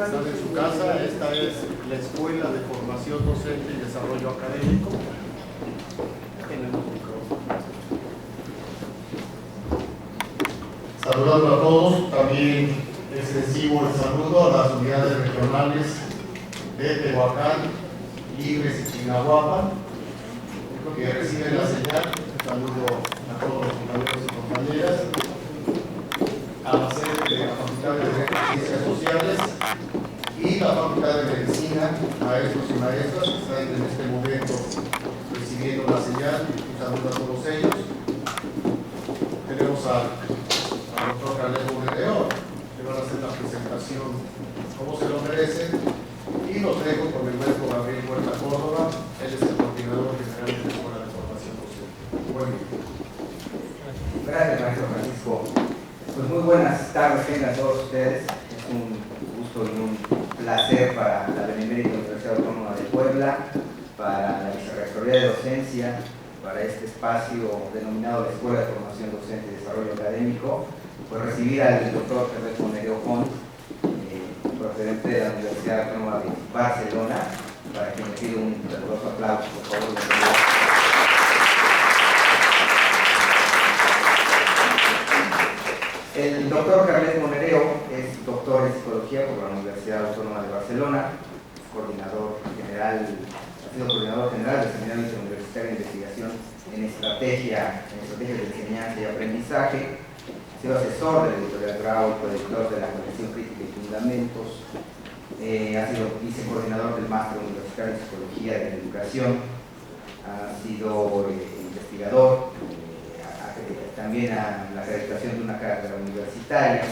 están en su casa. Esta es la Escuela de Formación Docente y Desarrollo Académico. Saludando a todos, también extensivo el saludo a las unidades regionales de Tehuacán, Libres y Chignahuapan, que reciben la señal. Un saludo a todos los compañeros y compañeras, a la sede de la Facultad de Ciencias Sociales y la Facultad de Medicina, maestros y maestras que están en este momento recibiendo la señal. Un saludo a todos ellos. Tenemos al doctor Carles Monedero, que van a hacer la presentación como se lo merecen, y los dejo con el maestro Gabriel Huerta Córdoba. Él es el coordinador general de la Escuela de Formación Docente. Buen día. Gracias, maestro Francisco. Pues muy buenas tardes tengan todos ustedes. Es un gusto y un placer para la Benemérita Universidad Autónoma de Puebla, para la Vicerrectoría de Docencia, para este espacio denominado la Escuela de Formación Docente y Desarrollo Académico, pues recibir al doctor Carles Monedero Pons, procedente de la Universidad Autónoma de Barcelona, para quien le pido un caluroso aplauso, por favor. El doctor Carles Monedero es doctor en Psicología por la Universidad Autónoma de Barcelona, coordinador general, ha sido coordinador general del Seminario Interuniversitario de Investigación en Estrategias de Enseñanza y Aprendizaje, ha sido asesor de la editorial Grau, coeditor de la Colección Crítica y Fundamentos, ha sido vicecoordinador del Máster Universitario en Psicología de la Educación, ha sido investigador, también a la acreditación de una cátedra universitaria,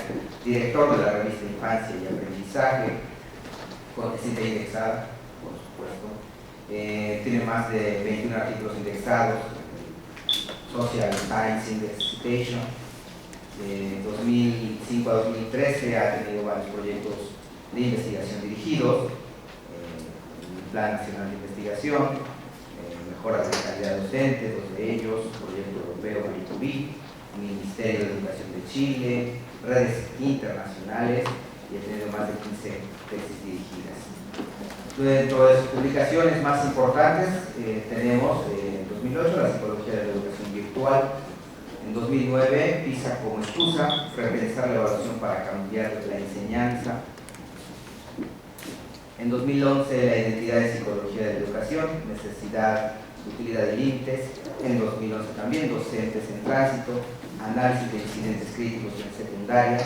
director de la revista Infancia y Aprendizaje, cortesía indexada, por supuesto. Tiene más de 21 artículos indexados, Social Science Index Citation. De 2005 a 2013 ha tenido varios proyectos de investigación dirigidos, el Plan Nacional de Investigación, mejoras de calidad docente, dos de ellos, Proyecto Europeo B2B, Ministerio de Educación de Chile, redes internacionales, y ha tenido más de 15 tesis dirigidas. Dentro de sus publicaciones más importantes tenemos en 2008 la Psicología de la Educación Virtual, en 2009 PISA como excusa, repensar la evaluación para cambiar la enseñanza, en 2011 la identidad de psicología de la educación, necesidad, utilidad de límites, en 2011 también docentes en tránsito, análisis de incidentes críticos en secundaria,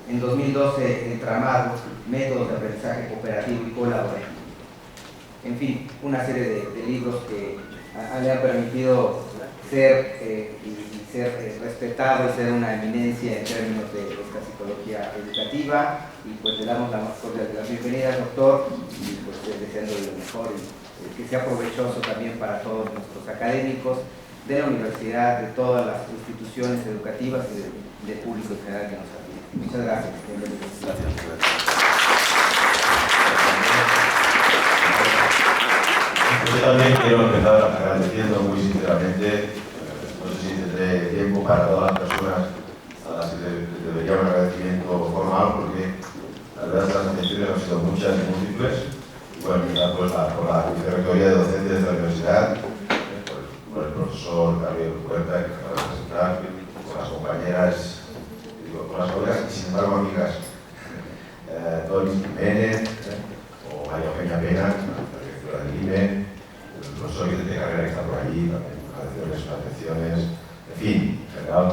en 2012 entramado, métodos de aprendizaje cooperativo y colaborativo. En fin, una serie de libros que le han permitido ser respetado y ser una eminencia en términos de esta psicología educativa, y pues le damos la más cordial de las bienvenidas, doctor, y pues deseándole lo mejor y que sea provechoso también para todos nuestros académicos de la universidad, de todas las instituciones educativas y del público en general que nos atiende. Muchas gracias. Yo también quiero empezar agradeciendo muy sinceramente, no sé si tendré tiempo para todas las personas a las que debería un agradecimiento formal, porque la verdad es que las intenciones han sido muchas y múltiples. Bueno, empezar pues por la Vicerrectoría de Docentes de la Universidad, por el profesor Gabriel Huerta, que acaba de presentar, por las compañeras, por las colegas y sin embargo amigas, Doris Jiménez, o María Eugenia Pena, la directora del IME, el profesor de carrera que está por allí, también atenciones, en fin, en general,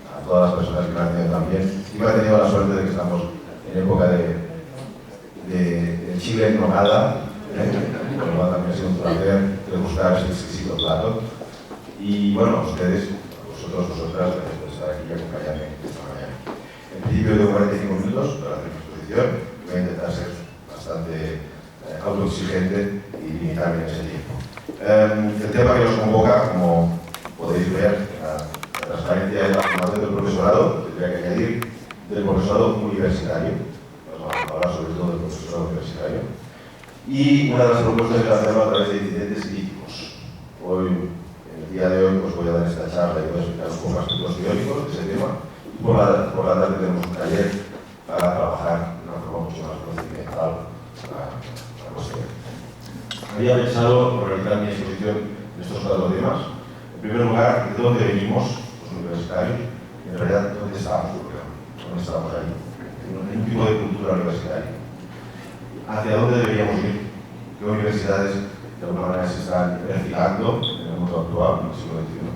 a todas las personas que me han tenido también. Y me ha tenido la suerte de que estamos en época de Chile en Nogada, por lo cual también ha sido un placer degustar este exquisito plato. Y bueno, ustedes, vosotras, gracias por estar aquí y acompañarme esta mañana. En principio tengo 45 minutos para hacer mi exposición. Voy a intentar ser bastante autoexigente y limitarme en ese tiempo. El tema que nos convoca, como podéis ver, la transparencia de la formación del profesorado, tendría que añadir del profesorado universitario. Vamos a hablar sobre todo del profesorado universitario. Y una de las propuestas es hacerlo a través de incidentes críticos. Hoy, en el día de hoy, pues voy a dar esta charla y voy a explicar un poco aspectos teóricos de ese tema. Y por la tarde tenemos un taller para trabajar de una forma mucho más procedimental había pensado realizar mi exposición en estos 4 temas. En primer lugar, de dónde venimos, los universitarios, y en realidad dónde estamos, porque dónde estamos ahí, en un tipo de cultura universitaria. Hacia dónde deberíamos ir, qué universidades de alguna manera se están perfilando en el mundo actual, en el siglo XXI.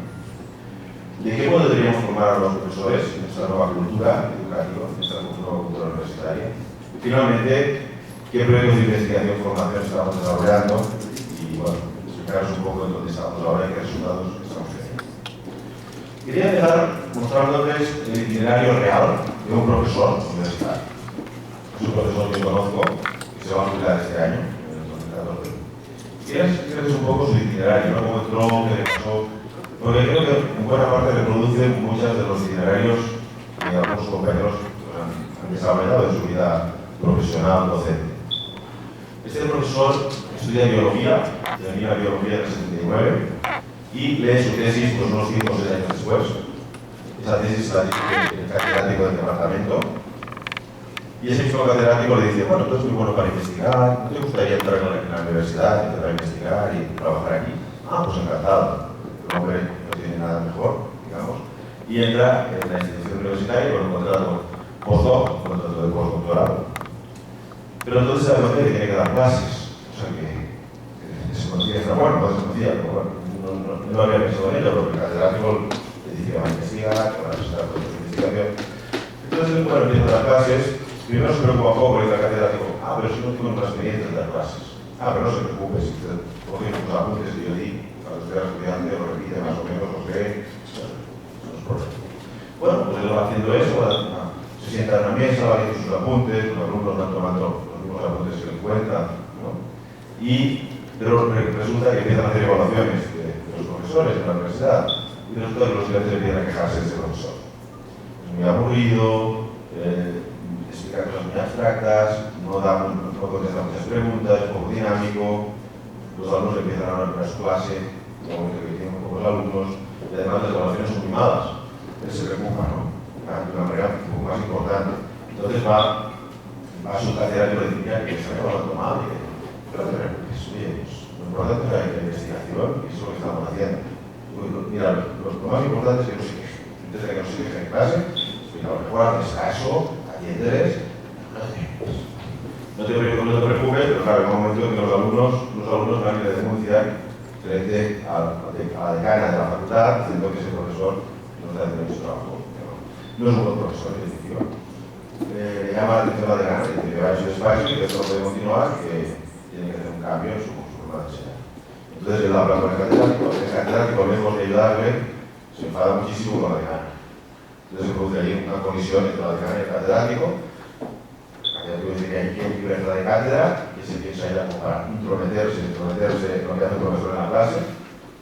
¿De qué modo deberíamos formar a los profesores en esta nueva cultura educativa, en esta nueva cultura universitaria? Y finalmente, ¿qué proyectos de investigación y formación estamos desarrollando? Y bueno, explicaros un poco en dónde estamos ahora y qué resultados estamos teniendo. Quería empezar mostrándoles el itinerario real de un profesor universitario. Es un profesor que conozco, que se va a jubilar este año, en el 2014. Quería explicarles un poco su itinerario, ¿no? Cómo entró, qué le pasó. Porque creo que en buena parte reproduce muchos de los itinerarios que algunos compañeros han desarrollado en su vida profesional docente. Este profesor estudia biología, termina biología en el 79 y lee su tesis unos 5 o 6 años después. Esa tesis la dice el catedrático del departamento y ese mismo catedrático le dice, bueno, tú eres muy bueno para investigar, ¿no te gustaría entrar en la universidad, empezar a investigar y trabajar aquí? Ah, pues encantado. El hombre no tiene nada mejor, digamos, y entra en la institución universitaria con un contrato postdoc, un contrato de postdoctorado. Pero entonces se da cuenta que tiene que dar clases, o sea que se conocía esta bueno, no se conocía, pero bueno, no había pensado en ello, porque el catedrático le dice que va a investigar, que va a presentar proyectos de investigación. Entonces, bueno, empieza a dar clases, primero se preocupa un poco, le dice al catedrático, pero si no tengo una experiencia de dar clases. Pero no se preocupe, si usted coge unos apuntes que yo di, cuando usted era estudiante, lo repite más o menos, lo lee, no es problema. Bueno, pues él va haciendo eso, se sienta en la mesa, va haciendo sus apuntes, los alumnos van tomando los mismos apuntes que le cuentan, ¿no? Pero resulta que empiezan a hacer evaluaciones de los profesores en la universidad y resulta que los estudiantes empiezan a quejarse de ese profesor. Es muy aburrido, explica cosas muy abstractas, no contesta muchas preguntas, es poco dinámico, los alumnos empiezan a hablar en su clase, como que tienen pocos alumnos, y además las evaluaciones son muy malas. Él se preocupa, ¿no? De una manera un poco más importante. Entonces va a su catedrático y le dice, que está evaluando mal, y dice, pero no te preocupes, oye, lo importante es la investigación y eso es lo que estamos haciendo. Mira, lo más importante es que no se queje. Antes de que no se queje en clase, explica lo mejor, haces caso, atiéndeles, no te preocupes, pero claro, en un momento en que los alumnos van a ir a denunciar frente a la decana de la facultad diciendo que ese profesor no está haciendo su trabajo. No es un buen profesor, en definitiva. Le llama la atención a la decana, le dice que va a su despacho y que esto no puede continuar, que tiene que hacer un cambio en su forma de enseñar. Entonces él habla con el catedrático, lejos de ayudarle, se enfada muchísimo con la decana. Entonces se produce ahí una colisión entre la decana y el catedrático. Dice que hay quien libre de cátedra y se piensa ir para intrometerse en lo que hace el profesor en la clase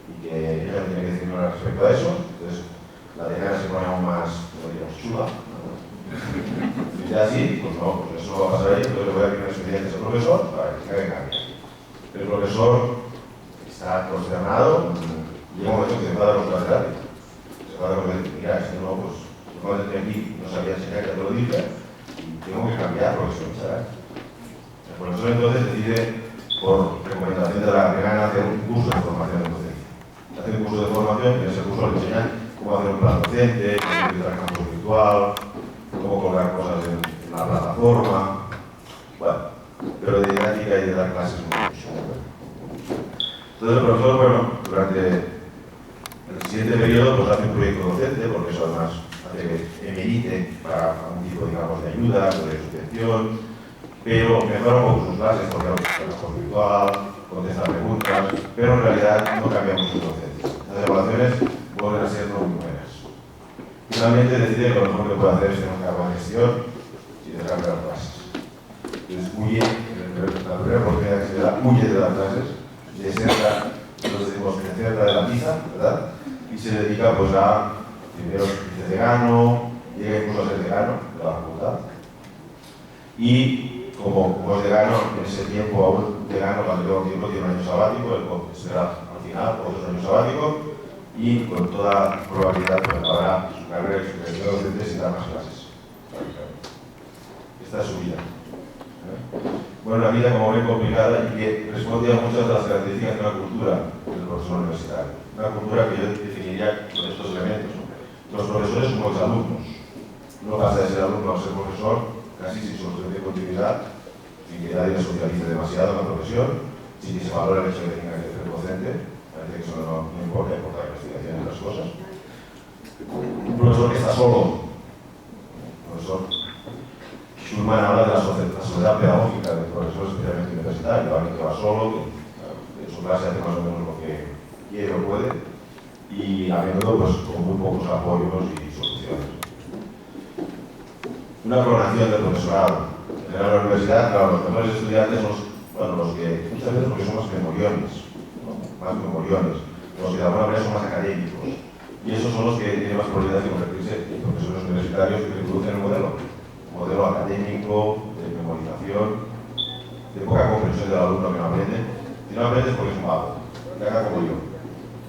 y que ella tiene que decir nada respecto a eso. Entonces la decana se pone aún más, como diríamos, chula. Y dice así, pues no, pues eso no va a pasar ahí, entonces le voy a pedir expedientes al profesor para que se haga cambio. El profesor está consternado y llega un momento que se enfada con su catedrático. Se enfada con él, mira, este no, pues cuando entré aquí no sabía enseñar, ya te lo dije. Tengo que cambiar profesor, ¿sabes? El profesor entonces decide, por recomendación de la decana, hacer un curso de formación en docencia. Hace un curso de formación y en ese curso le enseñan cómo hacer un plan docente, cómo utilizar campus virtual, cómo colgar cosas en la plataforma. Bueno, pero de didáctica y de dar clases mucho. Entonces el profesor, bueno, durante el siguiente periodo pues hace un proyecto docente, porque eso además que emerite para un tipo, digamos, de ayuda o de subvención, pero mejora un poco sus clases porque ahora es mejor virtual, contesta preguntas, pero en realidad no cambiamos sus docencias. Las evaluaciones vuelven a ser no muy buenas. Finalmente decide que lo mejor que puede hacer es tener un cargo de gestión y dejar de dar clases. Entonces huye, la primera oportunidad que se le da, huye de dar clases, deserta, entonces decimos que deserta de la pizza, ¿verdad? Y se dedica pues a primero vicedecano, llega incluso a ser decano de la facultad. Y como es decano, en ese tiempo aún decano, cuando lleva un tiempo, tiene un año sabático, él será al final otro año sabático y con toda probabilidad pues, acabará su carrera y su trayectoria docente sin dar más clases. Esta es su vida. Bueno, una vida como ven complicada y que respondía a muchas de las características de una cultura del profesor universitario. Una cultura que yo definiría con estos elementos. Los profesores somos los alumnos. No pasa de ser alumno a ser profesor casi sin solución de continuidad, sin que nadie socialice demasiado en la profesión, sin que se valore el hecho de que tenga que ser docente. Parece que eso no importa, importa la investigación y otras cosas. Un profesor que está solo, profesor Schulman habla de la sociedad pedagógica del profesor especialmente universitario, alguien que va solo, que en su clase hace más o menos lo que quiere o puede, y a menudo pues, con muy pocos apoyos y soluciones. Una coronación del profesorado. En la universidad, claro, los mejores estudiantes son los que muchas veces porque son más memoriones, ¿no? Más memoriones, los que de alguna manera son más académicos. Y esos son los que tienen más probabilidad de convertirse en profesores universitarios que reproducen el modelo académico, de memorización, de poca comprensión del alumno que no aprende. Si no aprendes porque es un vago, que haga como yo.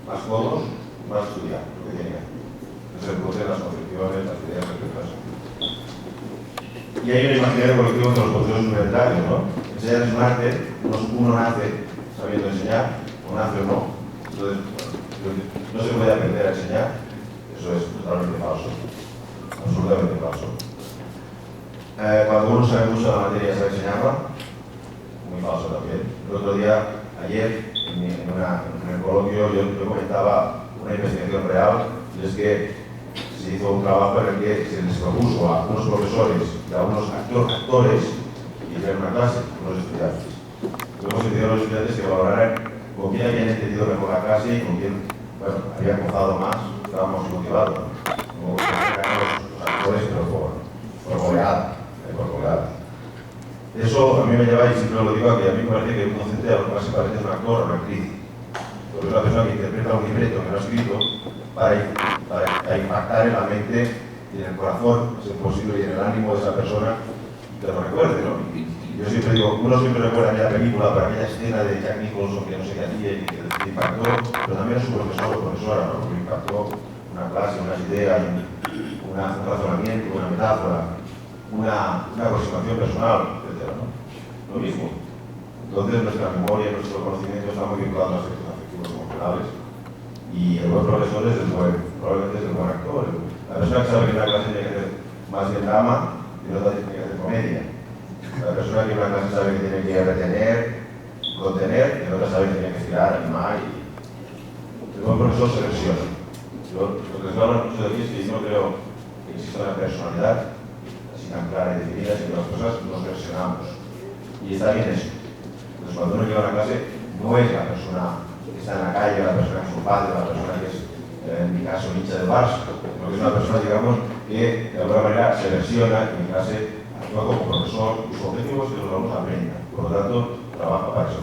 Más codos, más estudiar, lo que tiene que hacer. No se reproducen las concepciones, las ideas perfectas. Y hay un imaginario colectivo entre los profesores universitarios, ¿no? Enseñar es un arte, uno nace sabiendo enseñar, o nace o no. Entonces, bueno, no se puede aprender a enseñar, eso es totalmente falso, absolutamente falso. Cuando uno sabe mucho de la materia, sabe enseñarla, muy falso también. El otro día, ayer, en el coloquio, yo comentaba una investigación real, y es que se hizo un trabajo en el que se les propuso a unos profesores y a unos actores y tener una clase, unos estudiantes. Luego se pidieron a los estudiantes que valoraran con quién habían entendido mejor la clase y con quién habían gozado más, estaban más motivados. Como los actores, pero por goleada. Eso a mí me lleva, y siempre lo digo, a que a mí me parece que un docente a lo mejor se parece a un actor o una actriz. Porque es una persona que interpreta un libreto que no ha escrito para impactar en la mente y en el corazón, si es posible, y en el ánimo de esa persona, que lo recuerde, ¿no? Yo siempre digo, uno siempre recuerda aquella película, por aquella escena de Jack Nicholson que no sé qué hacía y que le impactó, pero también a su profesor o profesora, ¿no? Porque impactó una clase, unas ideas, un razonamiento, una metáfora, una aproximación personal, etc., ¿no? Lo mismo. Entonces nuestra memoria y nuestro conocimiento está muy vinculado a los aspectos afectivos emocionales. Y el buen profesor es probablemente es el buen actor. La persona que sabe que una clase tiene que hacer más bien drama y otra tiene que hacer comedia. La persona que en una clase sabe que tiene que retener, contener, y la otra sabe que tiene que estirar, animar. El buen profesor se versiona. Lo que les hablo mucho de aquí es que yo no creo que exista una personalidad así tan clara y definida, sino que las personas nos versionamos. Y está bien eso. Entonces, cuando uno llega a una clase, no es la persona que está en la calle, la persona que es un padre, la persona que es, en mi caso, hincha del Barça, sino que es una persona, digamos, que de alguna manera se versiona en mi clase, actúa como profesor, y su objetivo es que los alumnos aprendan. Por lo tanto, trabaja para eso.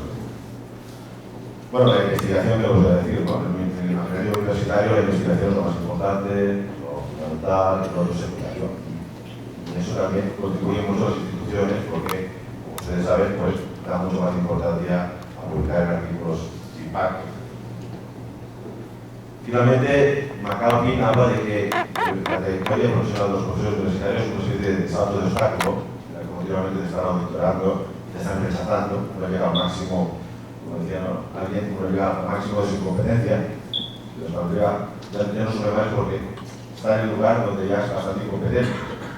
Bueno, la investigación, que os voy a decir, ¿no? En el imaginario universitario, la investigación es lo más importante, lo fundamental, lo secundario. Y eso también contribuye mucho a las instituciones, porque, como ustedes saben, pues da mucho más importancia a publicar en artículos de impacto. Finalmente, McAuliffe habla de que la trayectoria profesional de los profesores universitarios es una especie de salto de obstáculo, en la que continuamente te están auditorando, te están rechazando, uno llega al máximo, como decía alguien, uno llega al máximo de su competencia, entonces cuando llega, ya no sube más porque está en el lugar donde ya es bastante incompetente,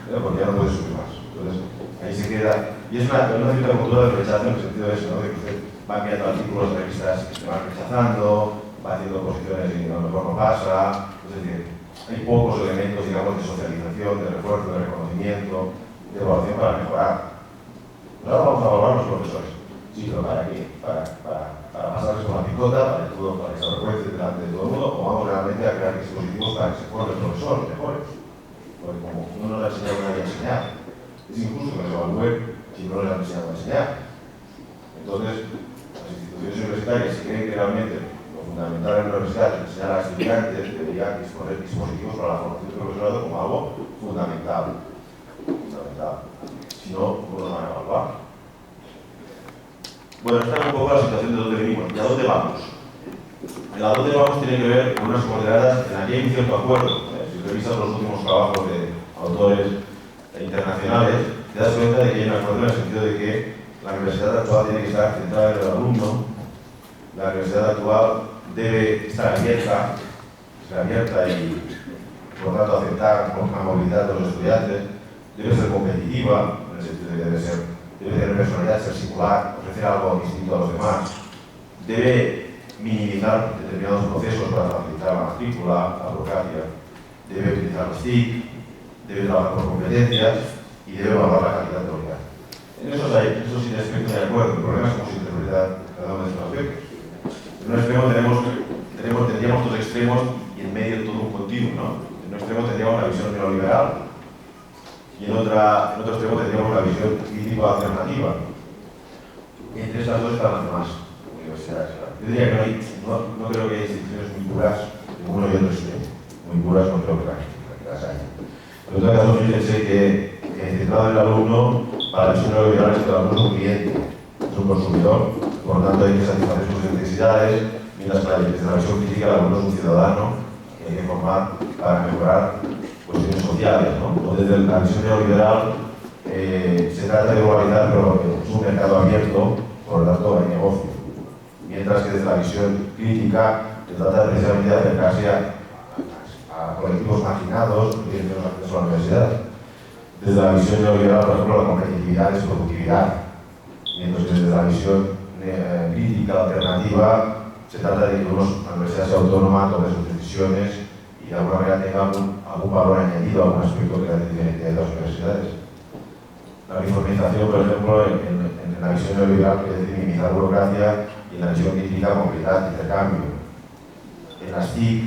porque ya no puede subir más. Entonces, ahí se queda. Y es una cierta cultura del rechazo en el sentido de eso, ¿no? De que usted va enviando artículos de revistas que se van rechazando, va haciendo posiciones y a lo mejor no pasa. Es decir, hay pocos elementos, digamos, de socialización, de refuerzo, de reconocimiento, de evaluación para mejorar. Pues ahora vamos a evaluar a los profesores. Sí, pero ¿para qué? Para pasarles con la picota, para que se avergüencen delante de todo el mundo, o vamos realmente a crear dispositivos para que se formen los profesores mejores. Porque como uno no le ha enseñado a nadie a enseñar, es injusto que se evalúe si no les ha enseñado a enseñar. Entonces, las instituciones universitarias, si creen que realmente lo fundamental en la universidad es enseñar a los estudiantes, deberían disponer dispositivos para la formación del profesorado como algo fundamental. Si no, ¿cómo nos van a evaluar? Bueno, esta es un poco la situación de dónde venimos y a dónde vamos. El a dónde vamos tiene que ver con unas coordenadas en las que hay un cierto acuerdo. Si revisas los últimos trabajos de autores internacionales, te das cuenta de que hay un acuerdo en el sentido de que la universidad actual tiene que estar centrada en el alumno, la universidad actual debe estar abierta y, por tanto, aceptar la movilidad de los estudiantes, debe ser competitiva, en el sentido de que debe tener personalidad, ser singular, ofrecer algo distinto a los demás, debe minimizar determinados procesos para facilitar la matrícula, la burocracia, debe utilizar los TIC, debe trabajar por competencias y debe valorar la calidad de la unidad. En eso sí estoy de acuerdo. El problema es cómo se interpreta cada uno de estos aspectos. En un extremo tendríamos dos extremos y en medio todo un continuo, ¿no? En un extremo tendríamos la visión neoliberal y en otro extremo tendríamos la visión crítico-alternativa. Y entre estas dos están las demás universidades. Yo diría que no creo que haya instituciones muy puras, ninguno y otro extremo. Muy puras no creo que las haya. En todo caso, fíjense que centrado en el alumno, para la visión neoliberal es que el alumno es un cliente, es un consumidor, por lo tanto hay que satisfacer sus necesidades, mientras que desde la visión crítica el alumno es un ciudadano que hay que formar para mejorar cuestiones sociales, ¿no? Entonces, desde la visión neoliberal se trata de globalizar, pero es un mercado abierto, por lo tanto hay negocio. Mientras que desde la visión crítica se trata precisamente de acercarse a colectivos marginados que tienen menos acceso a la universidad. Desde la visión neoliberal, por ejemplo, la competitividad es productividad, mientras que desde la visión crítica alternativa se trata de que la universidad sea autónoma, tome sus decisiones y de alguna manera tenga algún valor añadido, algún aspecto que la diferencia de las universidades. La uniformización, por ejemplo, en la visión neoliberal quiere decir minimizar burocracia y en la visión crítica movilidad, intercambio. En las TIC,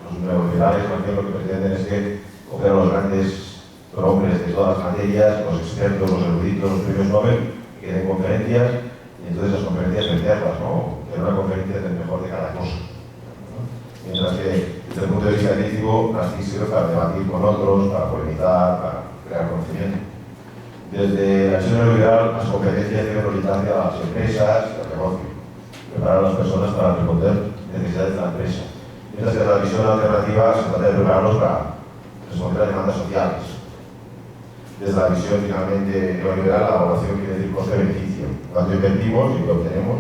los neoliberales más bien lo que pretenden es que coger a los grandes prohombres de todas las materias, los expertos, los eruditos, los premios Nobel, que den conferencias y entonces las conferencias venderlas, ¿no? Tener una conferencia del mejor de cada cosa, ¿no? Mientras que desde el punto de vista crítico, las TIC sirven para debatir con otros, para polemizar, para crear conocimiento. Desde la visión neoliberal, las competencias deben orientarse a las empresas y al negocio, preparar a las personas para responder necesidades de la empresa. Mientras que la visión alternativa se trata de prepararlos para responder a demandas sociales. Desde la visión finalmente neoliberal, la evaluación quiere decir coste-beneficio. Cuánto invertimos y qué obtenemos.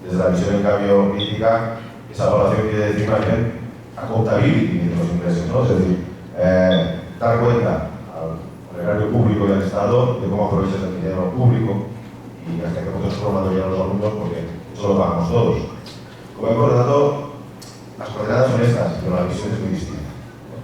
Desde la visión, en cambio, crítica, esa evaluación quiere decir más bien accountability de los ingresos, ¿no? Es decir, dar cuenta al erario público y al Estado de cómo aprovechas el dinero público y hasta qué punto se forman todavía los alumnos, porque eso lo pagamos todos. Como por lo tanto, las coordenadas son estas, pero la visión es muy distinta,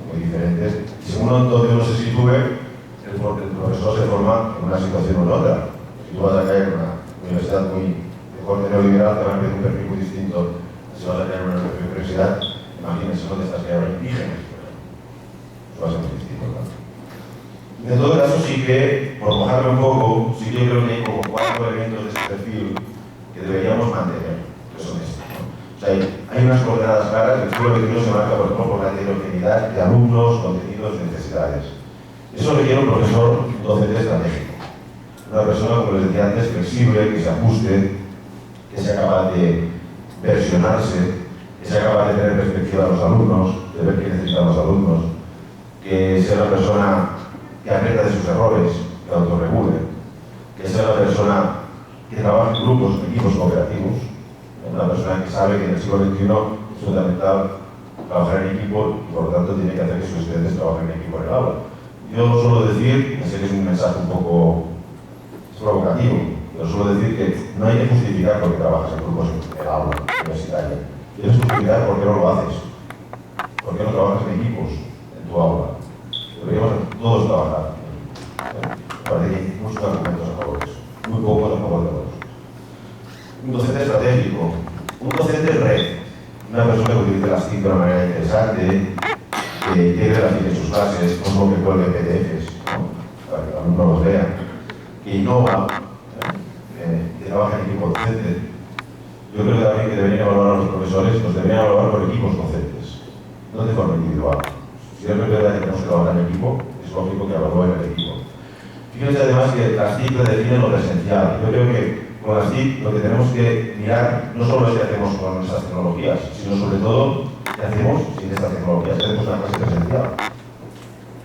muy diferente. Y según donde uno se sitúe, el profesor se forma en una situación o en otra. Si tú vas a caer en una universidad muy de corte neoliberal, te van a pedir un perfil muy distinto. Si vas a caer en una universidad, imagínense dónde estás que ahora indígenas. Eso va a ser muy distinto, claro. En todo caso, sí que, por mojarme un poco, sí que yo creo que hay como 4 elementos de este perfil que deberíamos mantener, que son estos, ¿no? O sea, hay unas coordenadas claras. El siglo XXI se marca, por ejemplo, por la heterogeneidad de alumnos, contenidos, necesidades. Eso requiere un profesor docente estratégico. Una persona, como les decía antes, flexible, que se ajuste, que sea capaz de versionarse, que sea capaz de tener perspectiva a los alumnos, de ver qué necesitan los alumnos, que sea una persona que aprenda de sus errores, que autorregule, que sea una persona que trabaje en grupos, en equipos cooperativos, una persona que sabe que en el siglo XXI es fundamental trabajar en equipo y por lo tanto tiene que hacer que sus estudiantes trabajen en equipo en el aula. Yo suelo decir, sé que es un mensaje un poco provocativo, pero suelo decir que no hay que justificar por qué trabajas en grupos en el aula universitaria. Tienes que justificar por qué no lo haces, por qué no trabajas en equipos en tu aula. Deberíamos todos trabajar. Parece que hay muchos argumentos a favor de eso, muy pocos a favor de otros. Un docente estratégico, un docente red, una persona que utilice las TIC de una manera interesante, que integre las TIC en sus clases, no solo que cuelgue PDFs, ¿no? Para que los alumnos los vean, que innova, que trabaja en equipo docente. Yo creo que también que deberían evaluar a los profesores, los deberían evaluar por equipos docentes, no de forma individual. Si es verdad que tenemos que trabajar en equipo, es lógico que evalúen el equipo. Fíjense además que las TIC definen lo presencial. Yo creo que con las TIC lo que tenemos que mirar no solo es qué hacemos con esas tecnologías, sino sobre todo qué hacemos sin estas tecnologías, qué hacemos en la clase presencial.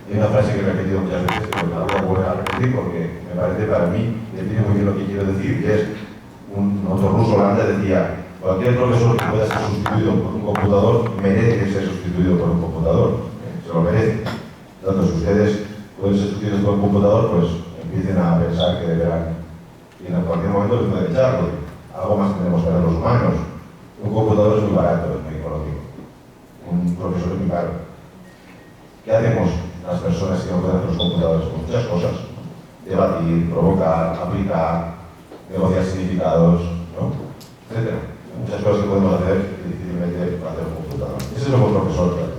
Hay una frase que he repetido muchas veces, pero la voy a volver a repetir porque me parece, para mí, define muy bien lo que quiero decir, que es un autor ruso holandés decía: cualquier profesor que pueda ser sustituido por un computador merece ser sustituido por un computador, se lo merece. Entonces, si ustedes pueden ser sustituidos por un computador, pues empiecen a pensar que deberán, y en cualquier momento les pueden echarlo. Algo más tenemos que hacer los humanos. Un computador es muy barato, es muy económico. Un profesor es muy caro. ¿Qué hacemos las personas que no pueden hacer los computadores? Pues muchas cosas. Debatir, provocar, aplicar, negociar significados, ¿no? Etcétera. Muchas cosas que podemos hacer y difícilmente hacer un computador. Ese es un buen profesor, claro.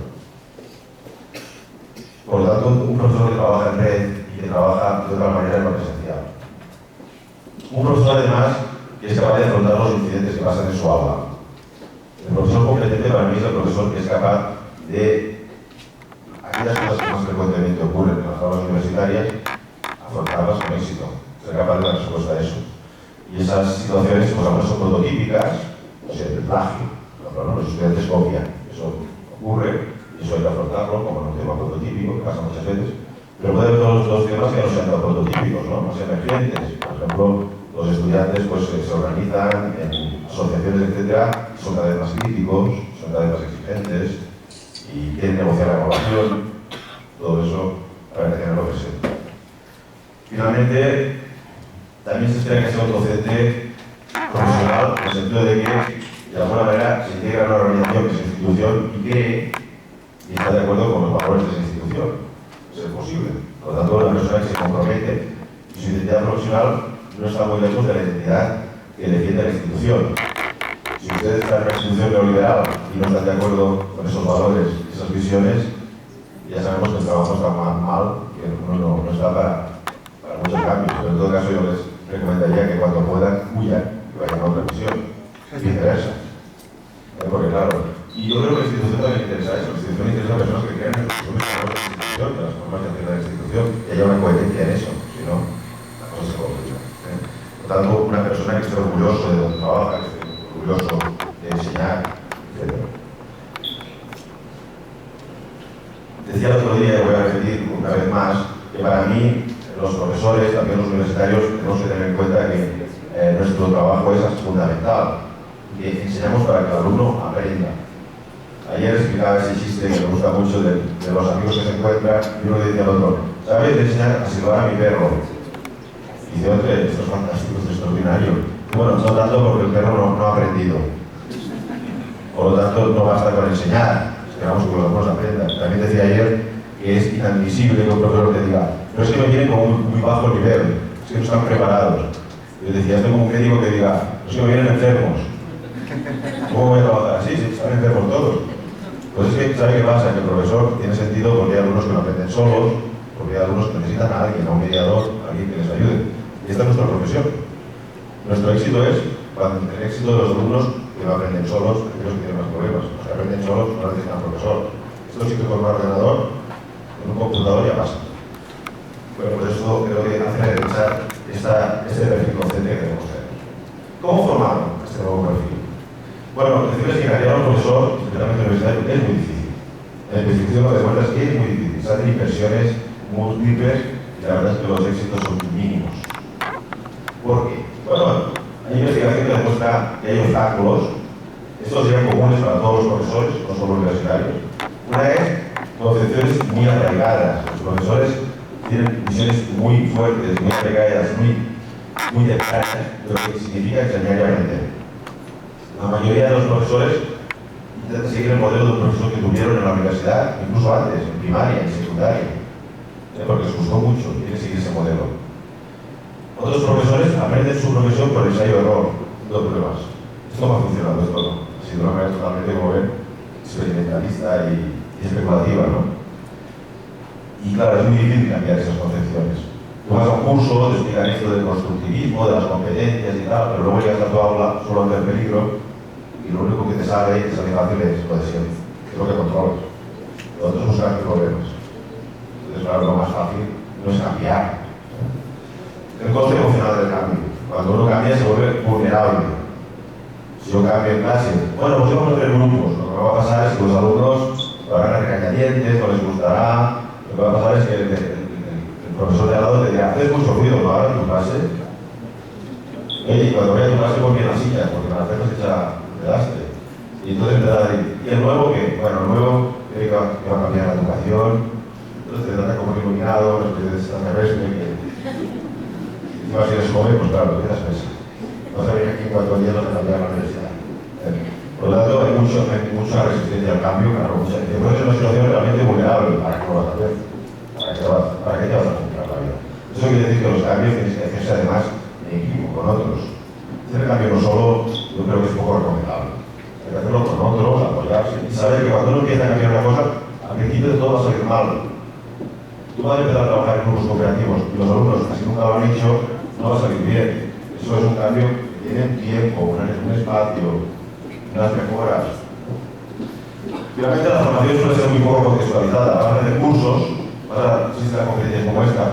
Por lo tanto, un profesor que trabaja en red y que trabaja de otra manera es lo esencial. Un profesor, además, que es capaz de afrontar los incidentes que pasan en su aula. El profesor competente para mí es el profesor que es capaz de aquellas cosas que más frecuentemente ocurren en las aulas universitarias, afrontarlas con éxito, ser capaz de dar respuesta a eso. Y esas situaciones, pues algunas son prototípicas, o sea, el plagio. Los estudiantes copian, eso ocurre, y eso hay que afrontarlo como un tema prototípico, que pasa muchas veces. Pero puede haber todos los temas que no sean tan prototípicos, ¿no? Más emergentes. Por ejemplo, los estudiantes pues, se organizan en asociaciones, etcétera, son cada vez más críticos, son cada vez más exigentes y quieren negociar la evaluación. Todo eso para tenerlo presente. Finalmente, también se espera que sea un docente profesional, en el sentido de que, de alguna manera, se integra en una organización que es una institución y cree y está de acuerdo con los valores de esa institución. Eso es posible. Por lo tanto, la persona que se compromete y su identidad profesional no está muy lejos de la identidad que defiende la institución. Si ustedes están en una institución neoliberal y no están de acuerdo con esos valores y esas visiones, ya sabemos que el trabajo está mal, que uno no está para muchos cambios. Pero en todo caso, yo les recomendaría que cuando puedan, huyan y vayan a otra misión. Y viceversa. Porque claro, y yo creo que la institución también interesa eso. La institución interesa a personas que crean en la institución, en las formas de hacer la institución, y haya una coherencia en eso. Si no, la cosa se complica. Por tanto, una persona que esté orgulloso de donde trabaja, que esté orgulloso de enseñar, etc. Decía el otro día, y voy a repetir una vez más, que para mí, los profesores, también los universitarios, tenemos que tener en cuenta que nuestro trabajo es fundamental, que enseñamos para que el alumno aprenda. Ayer explicaba ese chiste que me gusta mucho de los amigos que se encuentran y uno dice al otro: ¿sabes enseñar a silbar a mi perro? Y dice: otro, esto es fantástico, esto es extraordinario. Bueno, no tanto porque el perro no ha aprendido. Por lo tanto, no basta con enseñar, esperamos que los alumnos aprendan. También decía ayer que es inadmisible que un profesor te diga: pero es que me vienen con muy bajo nivel, es que no están preparados. Yo decía: esto como un médico que diga: es que me vienen enfermos. ¿Cómo voy a trabajar así? Si están enfermos todos. Pues es que, ¿sabe qué pasa? Que el profesor tiene sentido porque hay alumnos que no aprenden solos, porque hay alumnos que necesitan a alguien, a un mediador, a alguien que les ayude. Y esta es nuestra profesión. Nuestro éxito es cuando el éxito de los alumnos que no aprenden solos, aquellos que tienen más problemas. Los que aprenden solos no necesitan al profesor. Esto sí que con un ordenador, en un computador ya pasa. Bueno, pues eso creo que hace revisar este perfil docente que tenemos que tener. ¿Cómo formar este nuevo perfil? Bueno, decirles que cambiar a un profesor, especialmente universitario, es muy difícil. La investigación lo demuestra, es que es muy difícil. Se hacen inversiones múltiples y la verdad es que los éxitos son mínimos. ¿Por qué? Bueno, hay investigación que demuestra que hay obstáculos. Estos serían comunes para todos los profesores, no solo universitarios. Una es concepciones muy arraigadas. Los profesores tienen visiones muy fuertes, muy arraigadas, muy cercanas de lo que significa enseñar y aprender. La mayoría de los profesores intentan seguir el modelo de un profesor que tuvieron en la universidad, incluso antes, en primaria, en secundaria, porque les gustó mucho, quieren seguir ese modelo. Otros profesores aprenden su profesión por ensayo-error, no pruebas. Esto no ha funcionado, esto no. Ha sido una manera totalmente, como ven, experimentalista y especulativa, ¿no? Y claro, es muy difícil cambiar esas concepciones. Tú vas a un curso, te explican esto del constructivismo, de las competencias y tal, pero luego llegas a tu aula solo ante el peligro y lo único que te sale fácil es lo de siempre, que es lo que controlas. Lo otro es buscar problemas. Entonces, claro, lo más fácil no es cambiar. El coste emocional del cambio. Cuando uno cambia se vuelve vulnerable. Si yo cambio en clase, bueno, pues vamos a tener grupos. Lo que va a pasar es que los alumnos lo harán a regañadientes, no les gustará, que va a pasar es que el profesor de al lado te dirá, haces mucho ruido, ¿no? Ahora en tu clase. Y cuando vaya a tu clase, pon bien la silla, porque para hacernos echa pedaste. Y entonces me da a decir, ¿y el nuevo qué? Bueno, el nuevo que va a cambiar la educación, entonces te trata como iluminado, los que están de resme, que encima si eres joven, pues claro, te quedas presa. No sabía que en 4 días no te cambiaba la universidad. Por lo tanto, hay mucha resistencia al cambio, claro, mucha. Entonces es una situación realmente vulnerable. ¿Para qué lo vas a hacer? ¿Para qué te vas a complicar la vida? Eso quiere decir que los cambios tienes que hacerse además en equipo, con otros. Hacer el cambio no solo, yo creo que es poco recomendable. Hay que hacerlo con otros, apoyarse y saber que cuando uno empieza a cambiar una cosa, al principio de todo va a salir mal. Tú vas a empezar a trabajar en grupos cooperativos y los alumnos, así nunca lo han hecho, no va a salir bien. Eso es un cambio que tiene un tiempo, un espacio, unas mejoras. Finalmente la formación suele ser muy poco contextualizada. Vas a hacer cursos, vas a asistir a conferencias como esta,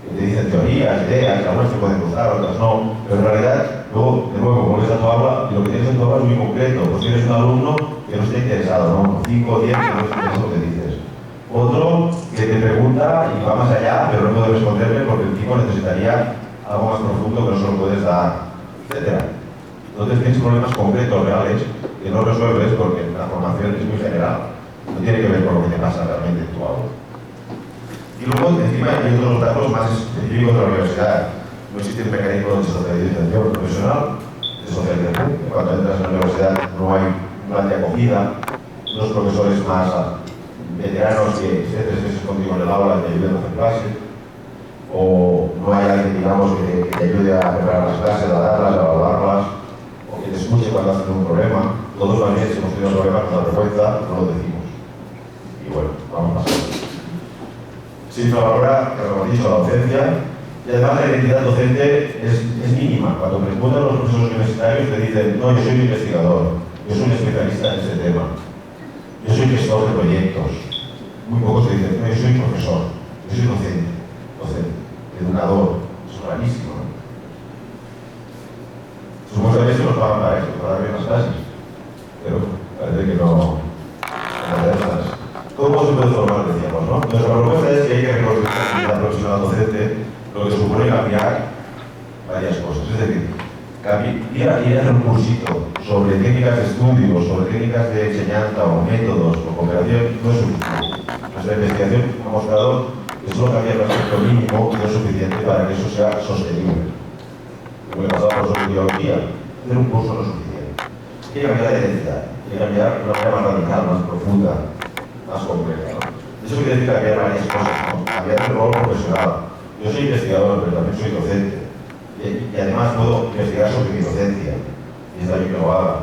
que te dicen teorías, ideas, que algunas te pueden gustar, otras no, pero en realidad, luego, de nuevo, vuelves a tu aula y lo que tienes en tu aula es muy concreto, pues tienes un alumno que no esté interesado, ¿no? 5 o 10 que no esté interesado lo que dices. Otro que te pregunta y va más allá, pero no puede responderle porque el tipo necesitaría algo más profundo que no se lo puedes dar, etc. Entonces tienes problemas concretos, reales, que no resuelves porque la formación es muy general. No tiene que ver con lo que te pasa realmente en tu aula. Y luego, encima, hay otros datos más específicos de la universidad. No existe un mecanismo de socialización profesional, de socialización. Cuando entras en la universidad no hay un plan de acogida, unos profesores más veteranos que estén 3 meses contigo en el aula y te ayuden a hacer clase, o no hay alguien, digamos, que te ayude a preparar las clases, a darlas, a evaluarlas, o que te escuche cuando has tenido un problema. Todos los días hemos tenido problemas con la vergüenza, no lo decimos. Y bueno, vamos pasando. Se infravalora, que lo hemos dicho, la docencia, y además la identidad docente es mínima. Cuando preguntan los profesores universitarios te dicen, no, yo soy un investigador, yo soy un especialista en ese tema, yo soy gestor de proyectos. Muy pocos te dicen, no, yo soy profesor, yo soy docente, educador. Es rarísimo, ¿no? Supongo que a veces nos pagan para esto, para dar bien las clases, pero parece que no. ¿Cómo se puede formar? Decíamos, ¿no? Nuestra propuesta es que hay que recorrer la actividad profesional docente, lo que supone cambiar varias cosas. Es decir, ir a hacer un cursito sobre técnicas de estudio, sobre técnicas de enseñanza o métodos o cooperación no es suficiente. Nuestra investigación ha mostrado que solo cambiar el aspecto mínimo no es suficiente para que eso sea sostenible. Como le pasaba por su ideología, hacer un curso no es suficiente. Hay que cambiar la identidad, hay que cambiar de una manera más radical, más profunda, más compleja, ¿no? Eso quiere decir cambiar varias cosas, ¿no? Cambiar el rol profesional. Yo soy investigador, pero también soy docente. Y además puedo investigar sobre mi docencia. Y es ahí que lo haga.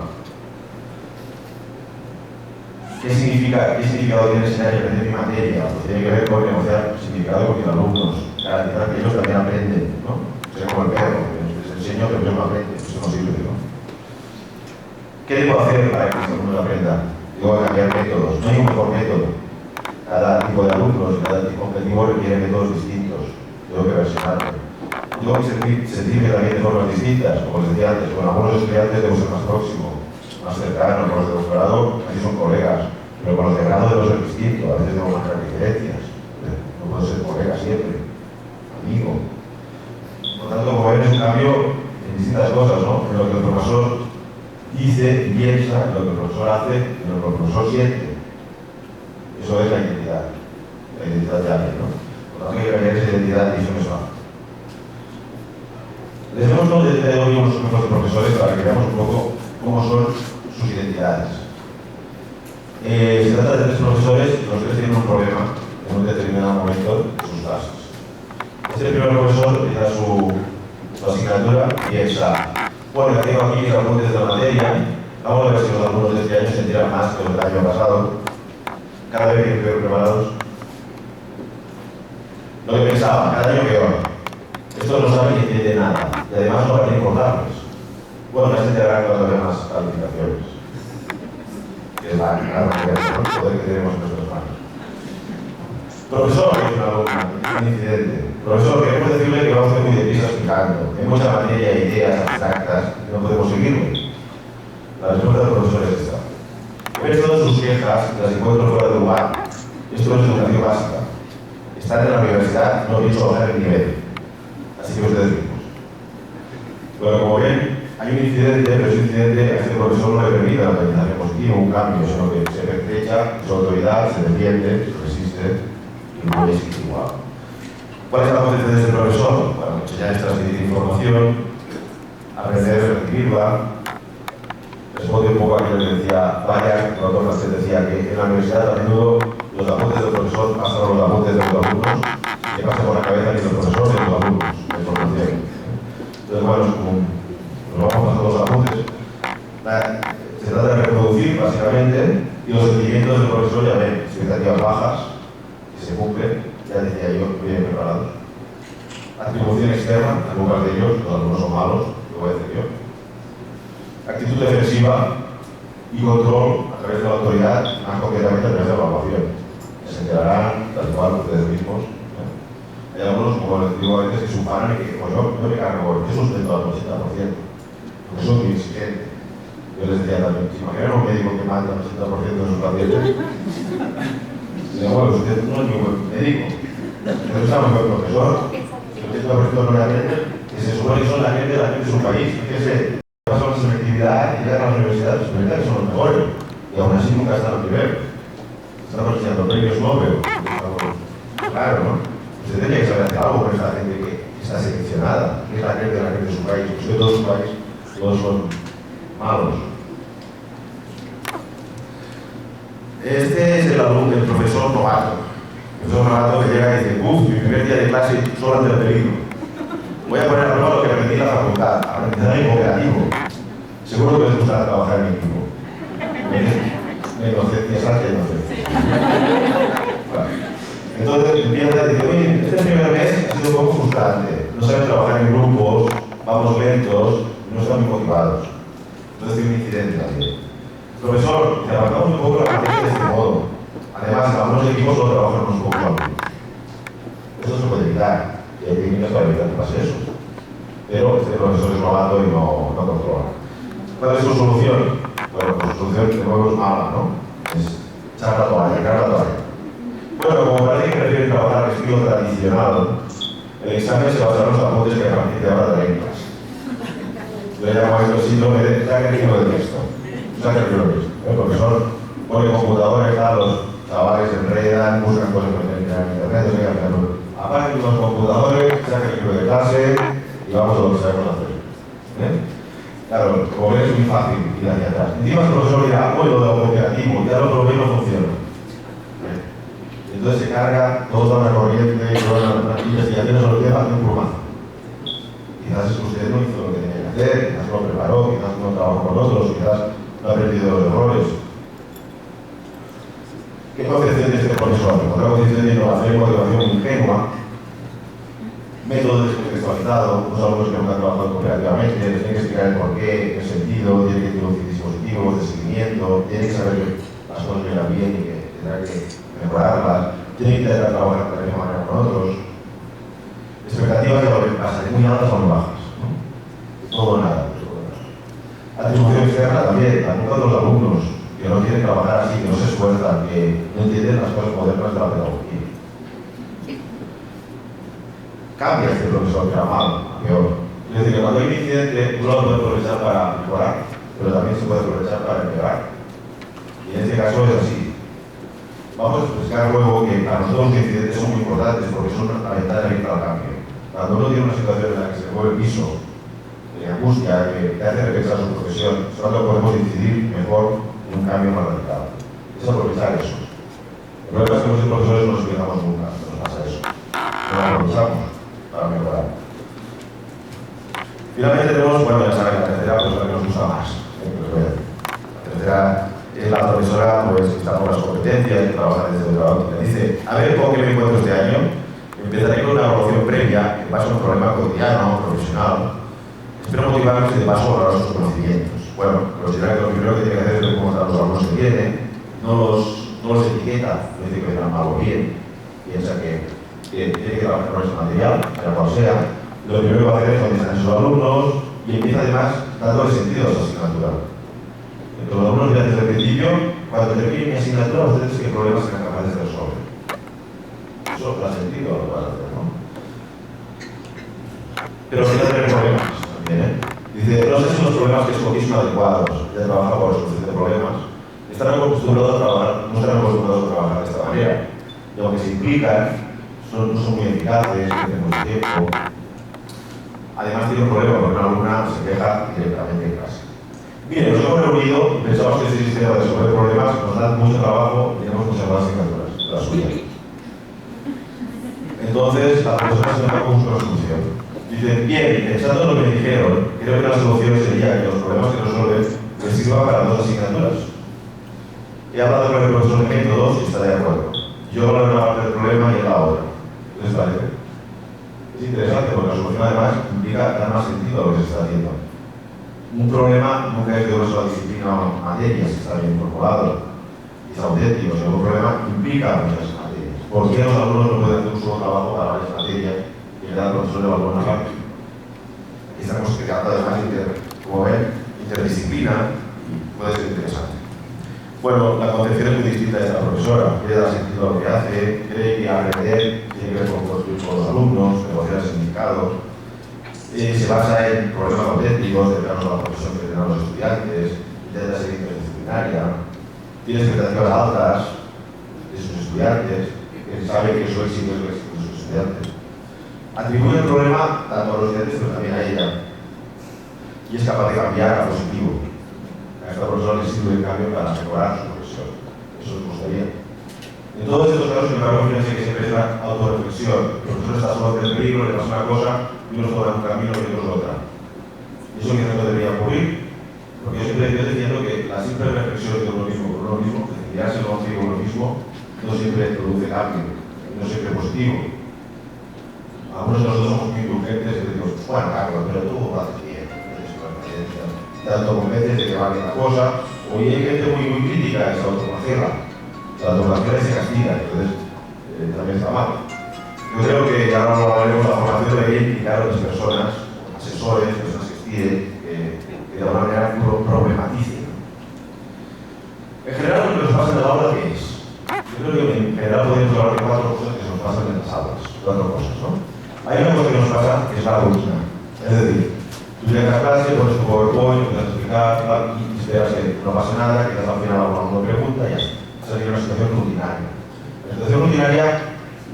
¿Qué significado tiene enseñar y aprender mi materia? Pues tiene que ver con negociar significado con mis alumnos. Garantizar que ellos también aprenden, ¿no? Ser como el perro, que les enseño pero yo no aprendo. Eso no sirve, ¿no? ¿Qué debo hacer para que mis alumnos aprendan? Debo cambiar métodos. No hay un mejor método. Cada tipo de alumnos y cada tipo objetivo requiere métodos distintos. Tengo que versionarme. Tengo que sentirme también de formas distintas, como les decía antes. Con algunos estudiantes debo ser más próximo, más cercano. Con los de doctorado, aquí son colegas, pero con los de grado debo ser distinto. A veces tengo marcar diferencias. No puedo ser colega siempre, amigo. Por tanto, como ven, es un cambio en distintas cosas, ¿no? En lo que el profesor dice y piensa, en lo que el profesor hace, en lo que el profesor siente. Eso es la identidad de alguien, ¿no? Por tanto, hay que cambiar esa identidad y eso no es fácil. Les hemos dado hoy unos ejemplos de profesores para que veamos un poco cómo son sus identidades. Se trata de 3 profesores y los 3 tienen un problema en un determinado momento de sus clases. Este primer profesor empieza su asignatura y piensa, bueno, ya tengo aquí mis apuntes de la materia, vamos a ver si los alumnos de este año se enteran más que los del año pasado. Cada vez vienen peor preparados. Lo que pensaba, cada año peor. Estos no saben ni entienden nada y además no van a importarles. Bueno, ya se enterarán cuando haya más calificaciones. Que es la gran el poder que tenemos en nuestras manos. Profesor, que es una alumna, es un incidente. Profesor, queremos decirle que vamos a ir muy deprisa explicando. Hay mucha materia e ideas abstractas que no podemos seguirle. La respuesta del profesor es esta. Ves todas sus quejas, las encuentro fuera de lugar. Esto no es educación básica. están en la universidad, no pienso bajar el nivel. Así que ustedes mismos. Bueno, como ven, hay un incidente, pero ese incidente a este profesor no le permite la aprendizaje positivo, un cambio, sino que se pertrecha su autoridad, se defiende, se resiste y no es igual. ¿Cuál es la concepción de este profesor? Bueno, enseñar es transmitir información, aprender a recibirla. Responde un poco a quien les decía Vaya, el doctor Mastet decía que en la universidad a menudo los apuntes del profesor pasan a los apuntes de los alumnos, que pasan por la cabeza ni del profesor ni de los alumnos, la información. Entonces, bueno, nos vamos pasando los apuntes. Se trata de reproducir, básicamente, y los sentimientos del profesor ya ven, expectativas bajas, que se cumplen, ya decía yo, bien preparados. Atribución externa, algunos de ellos, los alumnos son malos, lo voy a decir yo. Actitud defensiva y control a través de la autoridad, más concretamente a través de la evaluación. Se enterarán, tal cual, ustedes mismos. Hay algunos, como les digo a veces, que suparan y que, pues yo me cargo, yo sustento al 80%, porque soy muy exigente. Yo les decía también, si imaginan un médico que mata al 80% de sus pacientes, digo, bueno, usted no es muy buen médico, pero está muy buen profesor, el 80% no le aprende, que se supone que son la gente de su país, fíjese, pasan la selectividad y llegan a las universidades, que son los mejores, y aún así nunca están al nivel. Estamos enseñando premios Nobel, claro, ¿no? Usted tiene que saber hacer algo con esa gente que está seleccionada, que es la gente de su país, porque de todo su país, todos son malos. Este es el profesor novato. El profesor novato que llega y dice, uff, mi primer día de clase solo ante el peligro. Voy a poner a prueba lo que aprendí en la facultad, aprendizaje cooperativo. Seguro que les gustará trabajar en equipo. Me inocencia, salte inocencia. Entonces empieza a decir, oye, este primer mes ha sido un poco frustrante. No saben trabajar en grupos, vamos lentos, no están muy motivados. Entonces tiene un incidente también. Profesor, te avanzamos un poco la materia de este modo. Además, en algunos equipos solo trabajamos unos pocos alumnos. Eso se puede evitar. Y hay técnicas para evitar que pase eso. Pero este profesor es novato y no controla. ¿Cuál es su solución? Bueno, pues su solución de nuevo es mala, ¿no? Es echar la toalla, echar la toalla. Bueno, como parece que prefieren trabajar al estilo tradicional, el examen se basará en los apuntes que a partir de ahora traen clase. Yo llamo a esto el síndrome de saque el libro de texto. Saque el libro de texto. El profesor pone computadores, los chavales se enredan, buscan cosas que no tienen en internet, no sé qué. Apaguen los computadores, saquen el libro de clase y vamos a lo que sabemos hacer. Claro, como ven es muy fácil ir hacia atrás. Encima el profesor dirá, lo de cooperativo, ya lo probé y no funciona. Entonces se carga toda una corriente, todas las investigaciones sobre el tema de un plumazo. Quizás usted no hizo lo que tenía que hacer, quizás no lo preparó, quizás no trabajó con otros, quizás no ha aprendido los errores. ¿Qué concepción de este profesor? Otra concepción de innovación y motivación ingenua, método descontextualizado, unos alumnos que nunca han trabajado cooperativamente, les tienen que explicar el porqué, el sentido, tienen que introducir dispositivos de seguimiento, tienen que saber que las cosas vienen bien y que tendrán que mejorarlas, tienen que intentar trabajar de la misma manera con otros. Expectativas de lo que pasa, de muy altas o muy bajas, ¿no? Todo o nada. Atribución externa también, algunos de los alumnos que no quieren trabajar así, que no se esfuerzan, que no entienden las cosas modernas de la pedagogía. Cambia este profesor que era malo a peor. Es decir, que cuando hay un incidente, uno lo puede aprovechar para mejorar, pero también se puede aprovechar para empeorar. Y en este caso es así. Vamos a explicar luego que para nosotros los incidentes son muy importantes porque son una ventana abierta al cambio. Cuando uno tiene una situación en la que se mueve el piso, de angustia, que hace repensar su profesión, solo podemos incidir mejor en un cambio más radical. Es aprovechar eso. El problema es que los profesores no nos explicamos nunca, no nos pasa eso. No lo aprovechamos para mejorar. Finalmente tenemos, bueno, ya saben, la tercera pues la que nos gusta más. La tercera es la profesora pues, que está por las competencias, que trabaja desde el trabajo, que dice, a ver cómo que me encuentro este año, empezaré con una evaluación previa, que pasa un problema cotidiano, profesional. Espero motivarlos y de paso valorar sus conocimientos. Bueno, considera que lo primero que tiene que hacer es cómo están los alumnos que tienen, no los etiqueta, no dice que vendrán mal o bien, piensa que tiene que trabajar con ese material, sea cual sea. Lo primero que va a hacer es dónde están sus alumnos y empieza además dándole sentido a esa asignatura. Los alumnos dirán desde el principio, cuando termine mi asignatura, ustedes qué problemas serán capaces de resolver. Eso da sentido. pero sí tener problemas también, ¿eh? Dice, no sé si los problemas que escogís son adecuados, ya he trabajado por solución de problemas, están acostumbrados a trabajar, no están acostumbrados a trabajar de esta manera, y aunque se implican, no son muy eficaces, no tienen mucho tiempo. Además tiene un problema porque una alumna se queja directamente en clase. Bien, nos hemos reunido y pensamos que este sistema de resolver problemas nos da mucho trabajo y tenemos muchas más asignaturas, las suyas. Entonces, la profesora se me busca una solución. Dice, bien, pensando en lo que me dijeron, creo que la solución sería que los problemas que resuelven les sirva para 2 asignaturas. He hablado con el profesor de métodos y está de acuerdo. Yo hablo de una parte del problema y él la otra. ¿Qué les parece? Es interesante porque la solución además implica dar más sentido a lo que se está haciendo. Un problema nunca es de una sola disciplina o materia, si está bien incorporado y es auténtico, sino un problema implica muchas materias. ¿Por qué los alumnos no pueden hacer un solo trabajo para varias materias y el profesor evalúa una parte? Estamos creando además, como ven, interdisciplina y puede ser interesante. Bueno, la concepción es muy distinta de esta profesora, quiere dar sentido a lo que hace, cree que aprender tiene que ver con construir con los alumnos, negociar el significado. Se basa en problemas auténticos, cercanos a la profesión que tienen los estudiantes, intenta ser interdisciplinaria, tiene expectativas altas de sus estudiantes, que sabe que su éxito es el éxito de sus estudiantes. Atribuye el problema tanto a los estudiantes pero también a ella, y es capaz de cambiar a positivo. A esta profesora le sirve el cambio para mejorar su profesión. Eso nos gustaría. En todos estos casos, sin embargo, fíjense que siempre es una autorreflexión. El profesor está solo ante el peligro, le pasa una cosa, y uno está en un camino y otro otra. Y eso quizás no debería ocurrir, porque yo siempre estoy diciendo que la simple reflexión de uno mismo con uno mismo, de mirarse el consigo uno mismo, no siempre produce cambio, no siempre positivo. Algunos de nosotros somos muy indulgentes y decimos, bueno, Carlos, pero tú lo haces bien, tienes una experiencia. Tanto convences de que va bien la cosa, o hay gente muy crítica y se autoflagela. La autoflagela se castiga, entonces también está mal. Yo creo que ya no hablaremos, la formación debería implicar a otras personas, asesores, personas que estudien, que de alguna manera problematicen. En general, lo que nos pasa en el aula, ¿qué es? Yo creo que en general podemos hablar de 4 cosas que nos pasan en las aulas. 4 cosas, ¿no? Hay una cosa que nos pasa que es la rutina. Es decir, tú llegas a clase, pones tu PowerPoint, empiezas a explicar, y esperas que no pase nada, que al final alguna pregunta y ya está. Esa sería una situación rutinaria. La situación rutinaria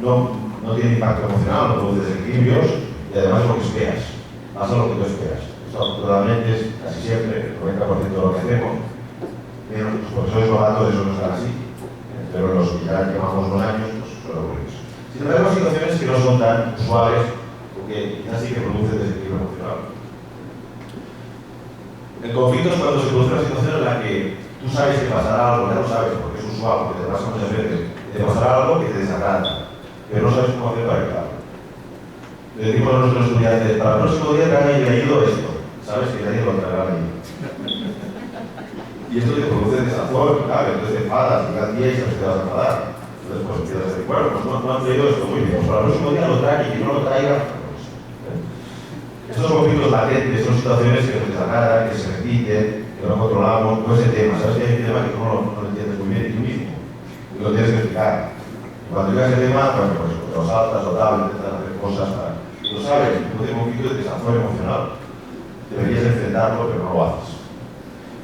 no tiene impacto emocional, no produce desequilibrios y además es lo que esperas. Pasa lo que tú esperas. Esto afortunadamente es casi siempre el 90% de lo que hacemos. Pero los profesores novatos eso no están así. Pero los que ya llevamos 2 años, pues suele ocurrir eso. Sin embargo, hay situaciones que no son tan usuales porque quizás sí que producen desequilibrio emocional. El conflicto es cuando se produce una situación en la que tú sabes que pasará algo, ya lo sabes porque es usual, porque te pasa muchas veces, te pasará algo que te desagrada, pero no sabes cómo hacer para evitarlo. Le decimos a nuestros estudiantes, para el próximo día que hayan leído esto, sabes que nadie lo traerá leído. Y esto te produce desazón, claro, entonces te enfadas, y cada día y sabes que te vas a enfadar. Entonces pues empiezas a decir, bueno, pues no han traído esto, muy bien, pues para el próximo día lo trae y que no lo traiga. Estos conflictos latentes son situaciones que nos desagradan, que se repiten, que no controlamos, no es el tema. Sabes que hay un tema que tú no lo entiendes muy bien y tú mismo, y lo tienes que explicar. Y cuando llegas ese tema, bueno, pues te lo saltas o tal, intentas hacer cosas para... Lo sabes, un conflicto de desazón emocional. Deberías enfrentarlo, pero no lo haces.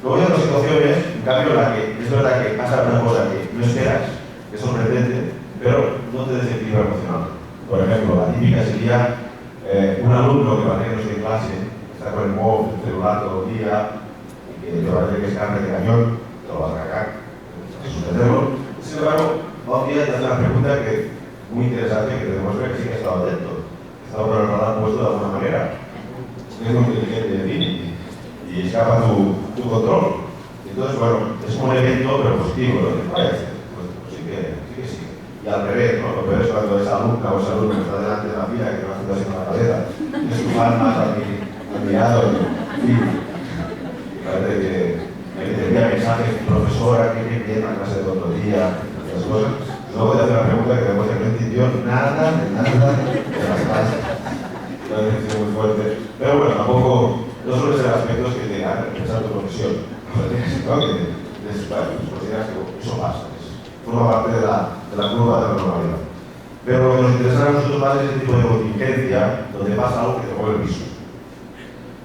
Luego hay otras situaciones, en cambio, en la que es verdad que pasa una cosa que no esperas, que es sorprendente, pero no te desequilibra emocional. Por ejemplo, la típica sería un alumno que parece que no está en clase, está con el móvil, el celular todo el día, y que te parece que es carne de cañón, te lo vas a cagar, hay que suspenderlo. Sin embargo, un día te hace una pregunta que es muy interesante, que te demuestra que sí que ha estado atento, que está con el radar puesto de alguna manera, es muy inteligente, en fin, y escapa tu control. Entonces, bueno, es un evento pero positivo, ¿no? Pues sí que sí. Y al revés, ¿no? Lo peor es cuando esa alumna o ese alumno que está delante de la fila que te va haciendo así con la cabeza, es tu más admirado, en fin. Parece que te envía mensajes, profesora, que bien la clase del otro día, esas cosas. Luego te hace una pregunta que demuestra que no entendió nada de las clases. Una decisión muy fuerte. Pero bueno, tampoco, no suelen ser aspectos que te hagan pensar tu profesión. ¿No? Que consideras que eso pasa. Forma parte de la curva de la normalidad. Pero lo que nos interesa a nosotros más es ese tipo de contingencia donde pasa algo que te mueve el piso.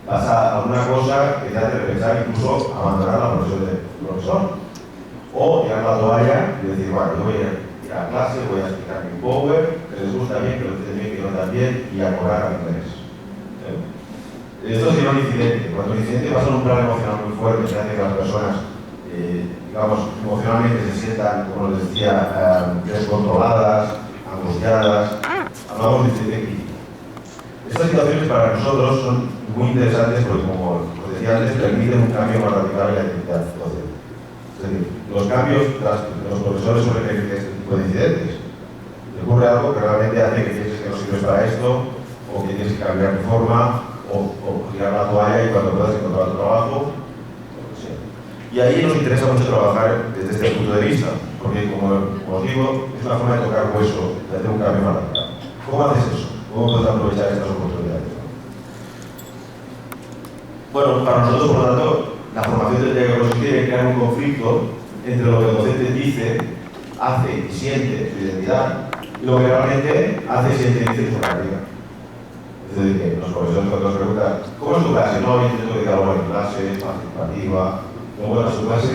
Pasa alguna cosa que te hace repensar, incluso abandonar la profesión de profesor. O tirar la toalla y decir, bueno, yo voy a ir a clase, voy a explicar mi power, que les gusta bien, que lo entienden bien, que no también, y a cobrar a inglés. Esto sería un incidente. Cuando el incidente pasa en un plan emocional muy fuerte, que hace que las personas, digamos, emocionalmente se sientan, como les decía, descontroladas, angustiadas, hablamos de incidente crítico. Estas situaciones para nosotros son muy interesantes porque, como os decía antes, permiten un cambio más radical en la actividad docente. Es decir, los cambios de los profesores suelen tener este tipo de incidentes. Te ocurre algo que realmente hace que pienses que no sirves para esto, o que tienes que cambiar de forma, o tirar la toalla y cuando puedas encontrar otro trabajo, lo que sea. Y ahí nos interesa mucho trabajar desde este punto de vista, porque como os digo, es una forma de tocar hueso, de hacer un cambio más radical. ¿Cómo haces eso? ¿Cómo puedes aprovechar estas oportunidades? Bueno, para nosotros, por lo tanto, la formación tendría que consistir en crear un conflicto entre lo que el docente dice, hace y siente su identidad y lo que realmente hace, siente y dice en su práctica. Es decir, que los profesores cuando nos preguntan ¿cómo es tu clase? No, yo intento que cada uno en clase, es participativa. Luego en su clase,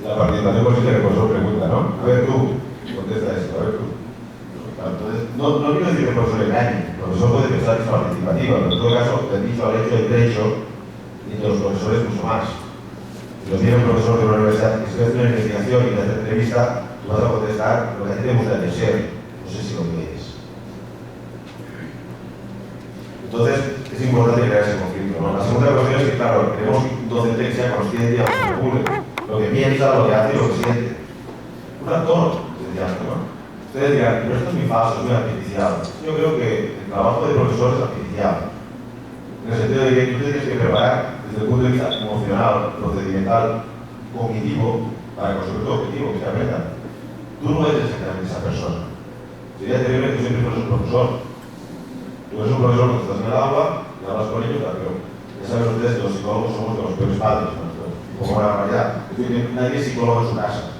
la participación consiste en que el profesor pregunta, ¿no? A ver tú, contesta esto, a ver tú. Entonces, no quiero decir que el profesor engañe, el profesor puede pensar que es participativa, pero en todo caso, del dicho al hecho hay trecho, y de los profesores mucho más. Si lo tiene un profesor de una universidad que se hace una investigación y te hace entrevista, tú vas a contestar lo que a ti te gusta de ser, no sé si lo quieres. Entonces, es importante crear ese conflicto, ¿no? La segunda cuestión es que, claro, queremos un docente que sea consciente y autocule lo que piensa, lo que hace y lo que siente. Un actor, decía, ¿no? Ustedes dirán, pero esto es muy falso, es muy artificial. Yo creo que el trabajo de profesor es artificial. En el sentido de que tú tienes que preparar desde el punto de vista emocional, procedimental, cognitivo, para conseguir tu objetivo, que se aprenda. Tú no eres exactamente esa persona. Sería terrible que siempre fueres un profesor. Tú eres un profesor que estás en el aula y hablas con ellos, pero ya saben ustedes que los psicólogos somos de los peores padres, ¿no? Como una barbaridad. Es decir, nadie es psicólogo en su casa.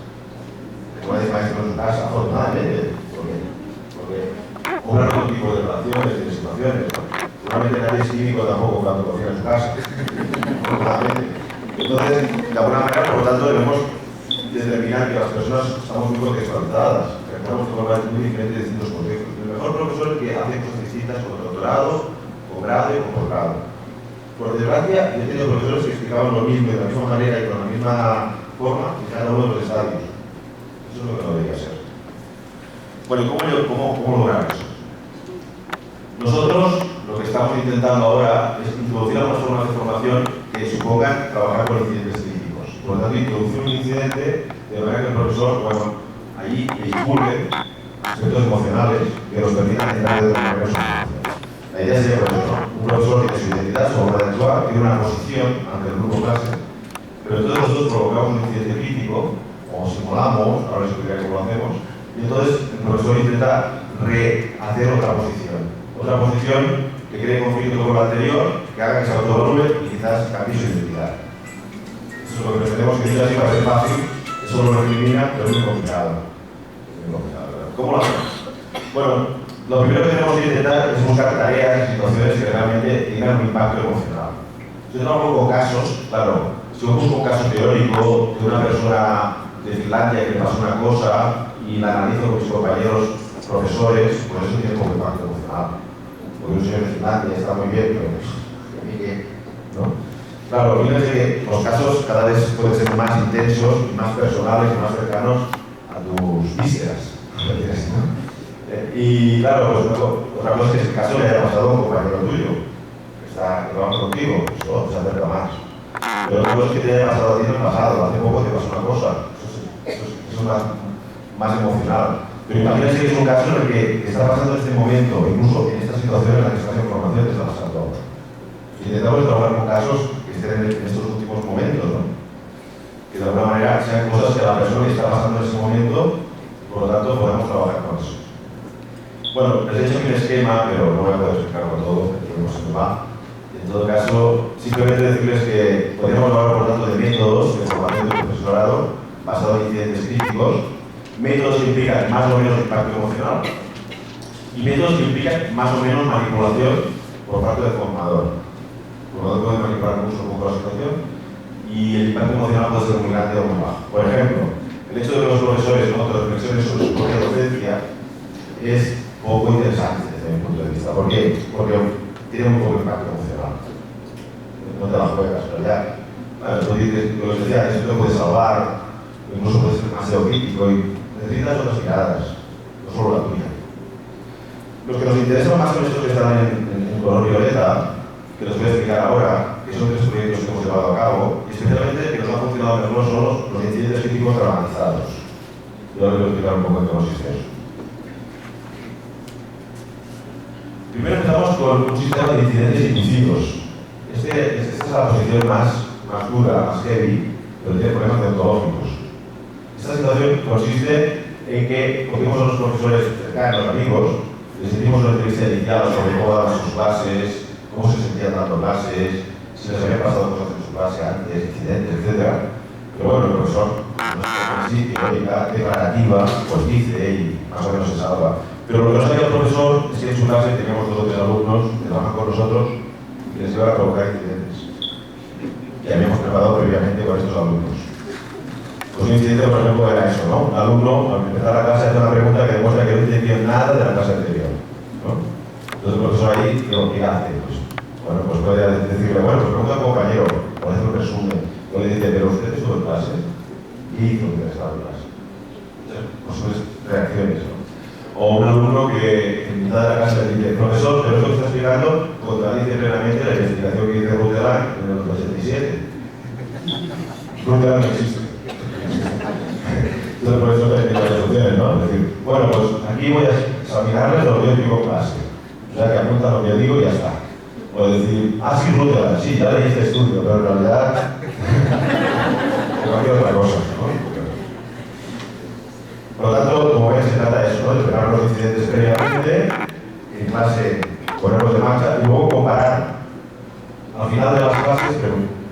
Nadie es maestro en su casa, afortunadamente, porque obran otro tipo de relaciones y de situaciones. Seguramente nadie es químico tampoco cuando cocina en su casa. Afortunadamente. Entonces, de alguna manera, por lo tanto, debemos determinar que las personas estamos muy contextualizadas, que estamos de forma muy diferente de distintos contextos. El mejor profesor es el que hace cosas distintas con doctorado, con grado y con posgrado. Por desgracia, yo he tenido profesores que explicaban lo mismo de la misma manera y con la misma forma en cada uno de los estadios. Eso es lo que no debería ser. Bueno, ¿y cómo lograr eso? Nosotros lo que estamos intentando ahora es introducir algunas formas de formación que supongan trabajar con incidentes críticos. Por lo tanto, introducir un incidente de manera que el profesor, bueno, allí divulgue aspectos emocionales que nos permitan entrar de una manera solucionada. La idea sería, por ejemplo, un profesor tiene su identidad, su forma de actuar, tiene una posición ante el grupo clase, pero entonces nosotros provocamos un incidente crítico, o simulamos, ahora les explicaré cómo lo hacemos, y entonces el profesor intenta rehacer otra posición que cree conflicto con lo anterior, que haga que se autoevalúe y quizás cambie su identidad. Eso es lo que pretendemos, que diga así va a ser fácil, eso lo elimina, pero es muy complicado. ¿Cómo lo hacemos? Bueno, lo primero que tenemos que intentar es buscar tareas y situaciones que realmente tengan un impacto emocional. Si yo trabajo con casos, claro, si yo busco un caso teórico de una persona de Finlandia que le pasó una cosa y la analizo con mis compañeros profesores, pues eso tiene poco impacto emocional. Porque un señor de Finlandia está muy bien, pero pues, a mí que, ¿no? Claro, fíjense que los casos cada vez pueden ser más intensos, más personales y más cercanos a tus vísceras, ¿no? Y claro, pues otra cosa es que ese caso le haya pasado a un compañero tuyo, que trabaja contigo, eso se acerca más. Pero otra cosa es que te haya pasado a ti en el pasado, hace poco te pasó una cosa, eso es más emocional. Pero imagínate que es un caso en el que está pasando en este momento, incluso en esta situación en la que estás en formación te está pasando ahora. Intentamos trabajar con casos que estén en estos últimos momentos, ¿no? Que de alguna manera sean cosas que la persona que está pasando en ese momento, por lo tanto podemos trabajar con eso. Bueno, les he hecho un esquema, pero no voy a poder explicarlo todo, que no se me va. En todo caso, simplemente decirles que podríamos hablar, por tanto, de métodos de formación del profesorado basados en incidentes críticos, métodos que implican más o menos impacto emocional. y métodos que implican más o menos manipulación por parte del formador. El formador puede manipular mucho un poco la situación y el impacto emocional puede ser muy grande o muy bajo. Por ejemplo, el hecho de que los profesores no reflexionen sobre su propia docencia es poco interesante desde mi punto de vista. ¿Por qué? Porque tiene un poco de impacto emocional. No te la juegas, pero ya, tú dices, lo que decía, eso te puede salvar, incluso puede ser demasiado crítico y necesitas otras miradas, no solo la tuya. Los que nos interesan más son estos que están en color violeta, que los voy a explicar ahora, que son 3 proyectos que hemos llevado a cabo, y especialmente que nos han funcionado mejor son los incidentes críticos dramatizados. Yo les voy a explicar un poco en qué consiste eso. Primero empezamos con un sistema de incidentes inducidos. Esta es la posición más dura, más heavy, pero tiene problemas deontológicos. Esta situación consiste en que cogemos a los profesores cercanos, amigos, les hicimos una entrevista inicial sobre cómo daban sus clases, cómo se sentían dando clases, si les habían pasado cosas en su clase antes, incidentes, etc. Pero bueno, el profesor, en sí, teórica, declarativa, pues dice y más o menos se salva. Pero lo que no sabía el profesor es que en su clase teníamos 2 o 3 alumnos que trabajan con nosotros y les iban a provocar incidentes. Y habíamos preparado previamente con estos alumnos. Pues un incidente, por ejemplo, era eso, ¿no? Un alumno, al empezar la clase, hace una pregunta que demuestra que no entendió nada de la clase anterior, ¿no? Entonces el profesor ahí, ¿qué hace? Pues, bueno, pues puede decirle, bueno, pues pregunta al compañero, o hacer un resumen, o le dice, pero usted estuvo en clase, y hizo lo que estaba en clase. Pues reacciones, ¿no? O un alumno que en mitad de la clase le dice, profesor, pero esto que está explicando contradice plenamente la investigación que dice Ruteland en el 87. Ruteland no existe. Entonces, por eso hay varias opciones, ¿no? Es decir, bueno, pues aquí voy a examinarles lo que yo digo en clase. O sea, que apuntan lo que yo digo y ya está. O decir, sí, Ruteland, sí, ya leí este estudio, pero en realidad cualquier otra cosa, ¿no? Por lo tanto, como ven, se trata de eso, ¿no? De preparar los incidentes previamente, en clase ponerlos de marcha y luego comparar. Al final de las clases,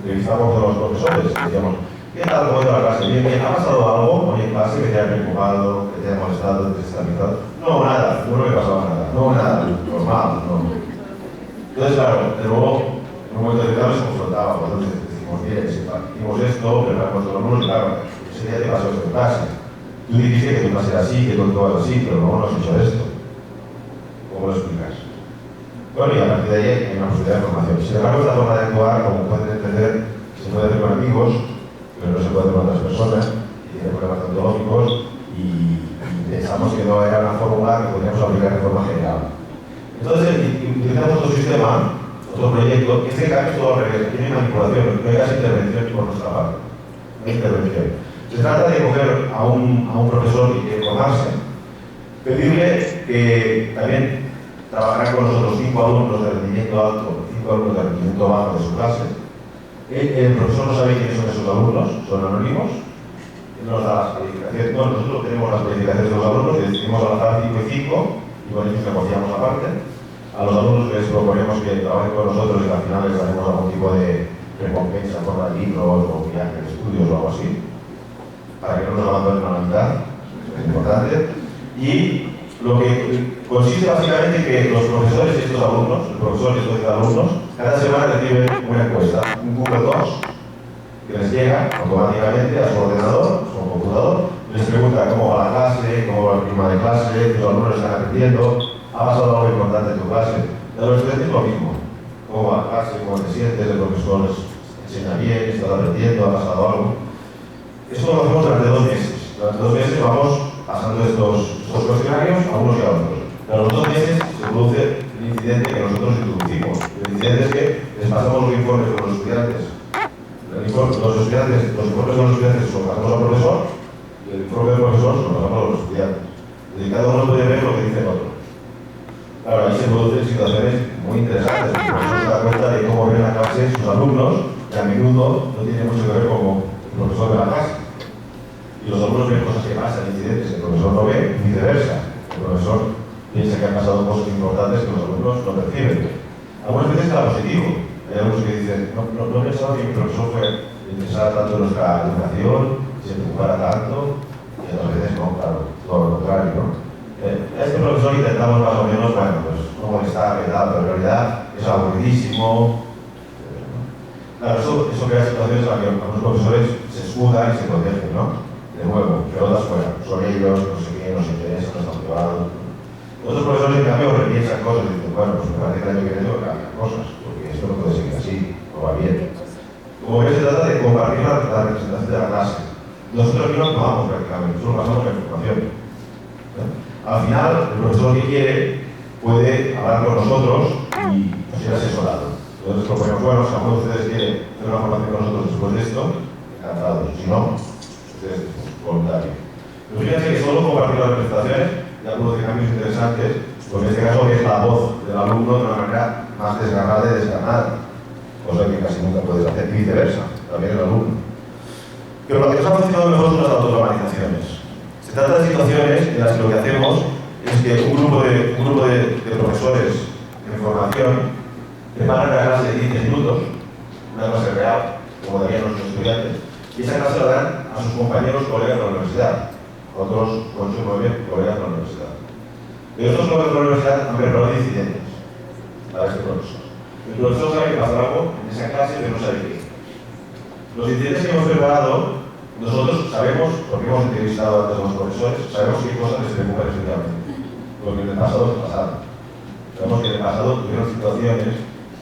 revisamos a los profesores, decíamos, ¿qué tal cómo ha ido la clase? Bien, ¿ha pasado algo hoy en clase que te haya preocupado, que te haya molestado, desestabilizado? No, nada, no me pasaba nada. No, nada, normal, no. Entonces, claro, de nuevo, en un momento determinado se confrontaba, entonces decimos, bien, si hicimos esto, preparamos todos los números, claro, ese día te pasó esto en clase. Tú dijiste que tu clase era así, que tú actuabas así, pero luego no has hecho esto. ¿Cómo lo explicas? Bueno, y a partir de ahí hay una posibilidad de formación. Sin embargo, esta forma de actuar, como pueden entender, se puede hacer con amigos, pero no se puede hacer con otras personas, y tiene problemas ontológicos, y pensamos que no era una fórmula que podríamos aplicar de forma general. Entonces, utilizamos otro sistema, otro proyecto, que en este caso es todo al revés, tiene manipulación, no hay casi intervención por nuestra parte. No hay intervención. Se trata de coger a un profesor que quiere formarse, pedirle que también trabajará con nosotros 5 alumnos de rendimiento alto, 5 alumnos de rendimiento bajo de su clase. El profesor no sabe quiénes son esos alumnos, son anónimos, él nos da las calificaciones, bueno, nosotros tenemos las calificaciones de los alumnos, les decidimos al azar 5 y 5, y con ellos negociamos aparte. A los alumnos les proponemos que trabajen con nosotros y al final les daremos algún tipo de recompensa por dar libros o viajes de estudios o algo así, para que no nos abandonen a la mitad, es importante. Y lo que consiste básicamente en que los profesores y estos alumnos, el profesor y estos alumnos, cada semana reciben una encuesta, un Google Docs, que les llega automáticamente a su ordenador, a su computador, les pregunta cómo va la clase, cómo va el clima de clase, si los alumnos están aprendiendo, ha pasado algo importante en tu clase. De los estudiantes lo mismo, cómo va la clase, cómo te sientes, el profesor les enseña bien, estás aprendiendo, ha pasado algo. Esto lo hacemos durante 2 meses. Durante 2 meses vamos pasando estos cuestionarios a unos y a otros. A los 2 meses se produce el incidente que nosotros introducimos. El incidente es que les pasamos los informes con los estudiantes. Los informes con los estudiantes se los pasamos al profesor y el informe del profesor se lo pasamos a los estudiantes. Es decir, cada uno puede ver lo que dice el otro. Claro, ahí se producen situaciones muy interesantes. El profesor se da cuenta de cómo ven la clase sus alumnos, que a menudo no tiene mucho que ver con el profesor de la clase. Y los alumnos ven cosas que pasan, incidentes que el profesor no ve, y viceversa. El profesor piensa que han pasado cosas importantes que los alumnos no perciben. Algunas veces está positivo. Hay algunos que dicen, no pensaba que mi profesor le interesara tanto en nuestra educación, se preocupara tanto, y otras veces no, claro, todo lo contrario, ¿no? A este profesor intentamos más o menos, bueno, pues no molestar, ¿verdad? Pero en realidad es aburridísimo. Claro, eso crea situaciones en las que algunos profesores se escudan y se protegen, ¿no? De nuevo, pelotas fuera, son ellos, no sé qué, nos interesa, no están privados. Otros profesores, en cambio, repiensan cosas y dicen, bueno, pues me parece que el año que viene tengo que cambiar cosas, porque esto no puede seguir así, no va bien. Como ves, se trata de compartir la representación de la clase. Nosotros aquí no actuamos prácticamente, solo pasamos la información. Al final, el profesor que quiere puede hablar con nosotros y ser asesorado. Entonces proponemos, bueno, si alguno de ustedes quiere hacer una formación con nosotros después de esto, encantados. Si no, ustedes, voluntario. Pero fíjense que solo compartir las presentaciones ya produce cambios interesantes, porque en este caso es la voz del alumno de una manera más desgarrada y descarnada, cosa que casi nunca puedes hacer, y viceversa, también el alumno. Pero lo que nos ha funcionado mejor son las autoorganizaciones. Se trata de situaciones en las que lo que hacemos es que un grupo de profesores en formación preparan una clase de 15 minutos, una clase real, como darían nuestros estudiantes, y esa clase la dan a sus compañeros colegas de la universidad, otros 8 o 9 colegas de la universidad. Pero estos colegas de la universidad han preparado incidentes para este profesor. El profesor sabe que pasa algo en esa clase que no sabe qué. Los incidentes que hemos preparado, nosotros sabemos, porque hemos entrevistado antes a los profesores, sabemos qué cosas les preocupan especialmente, porque en el pasado es pasado. Sabemos que en el pasado tuvieron situaciones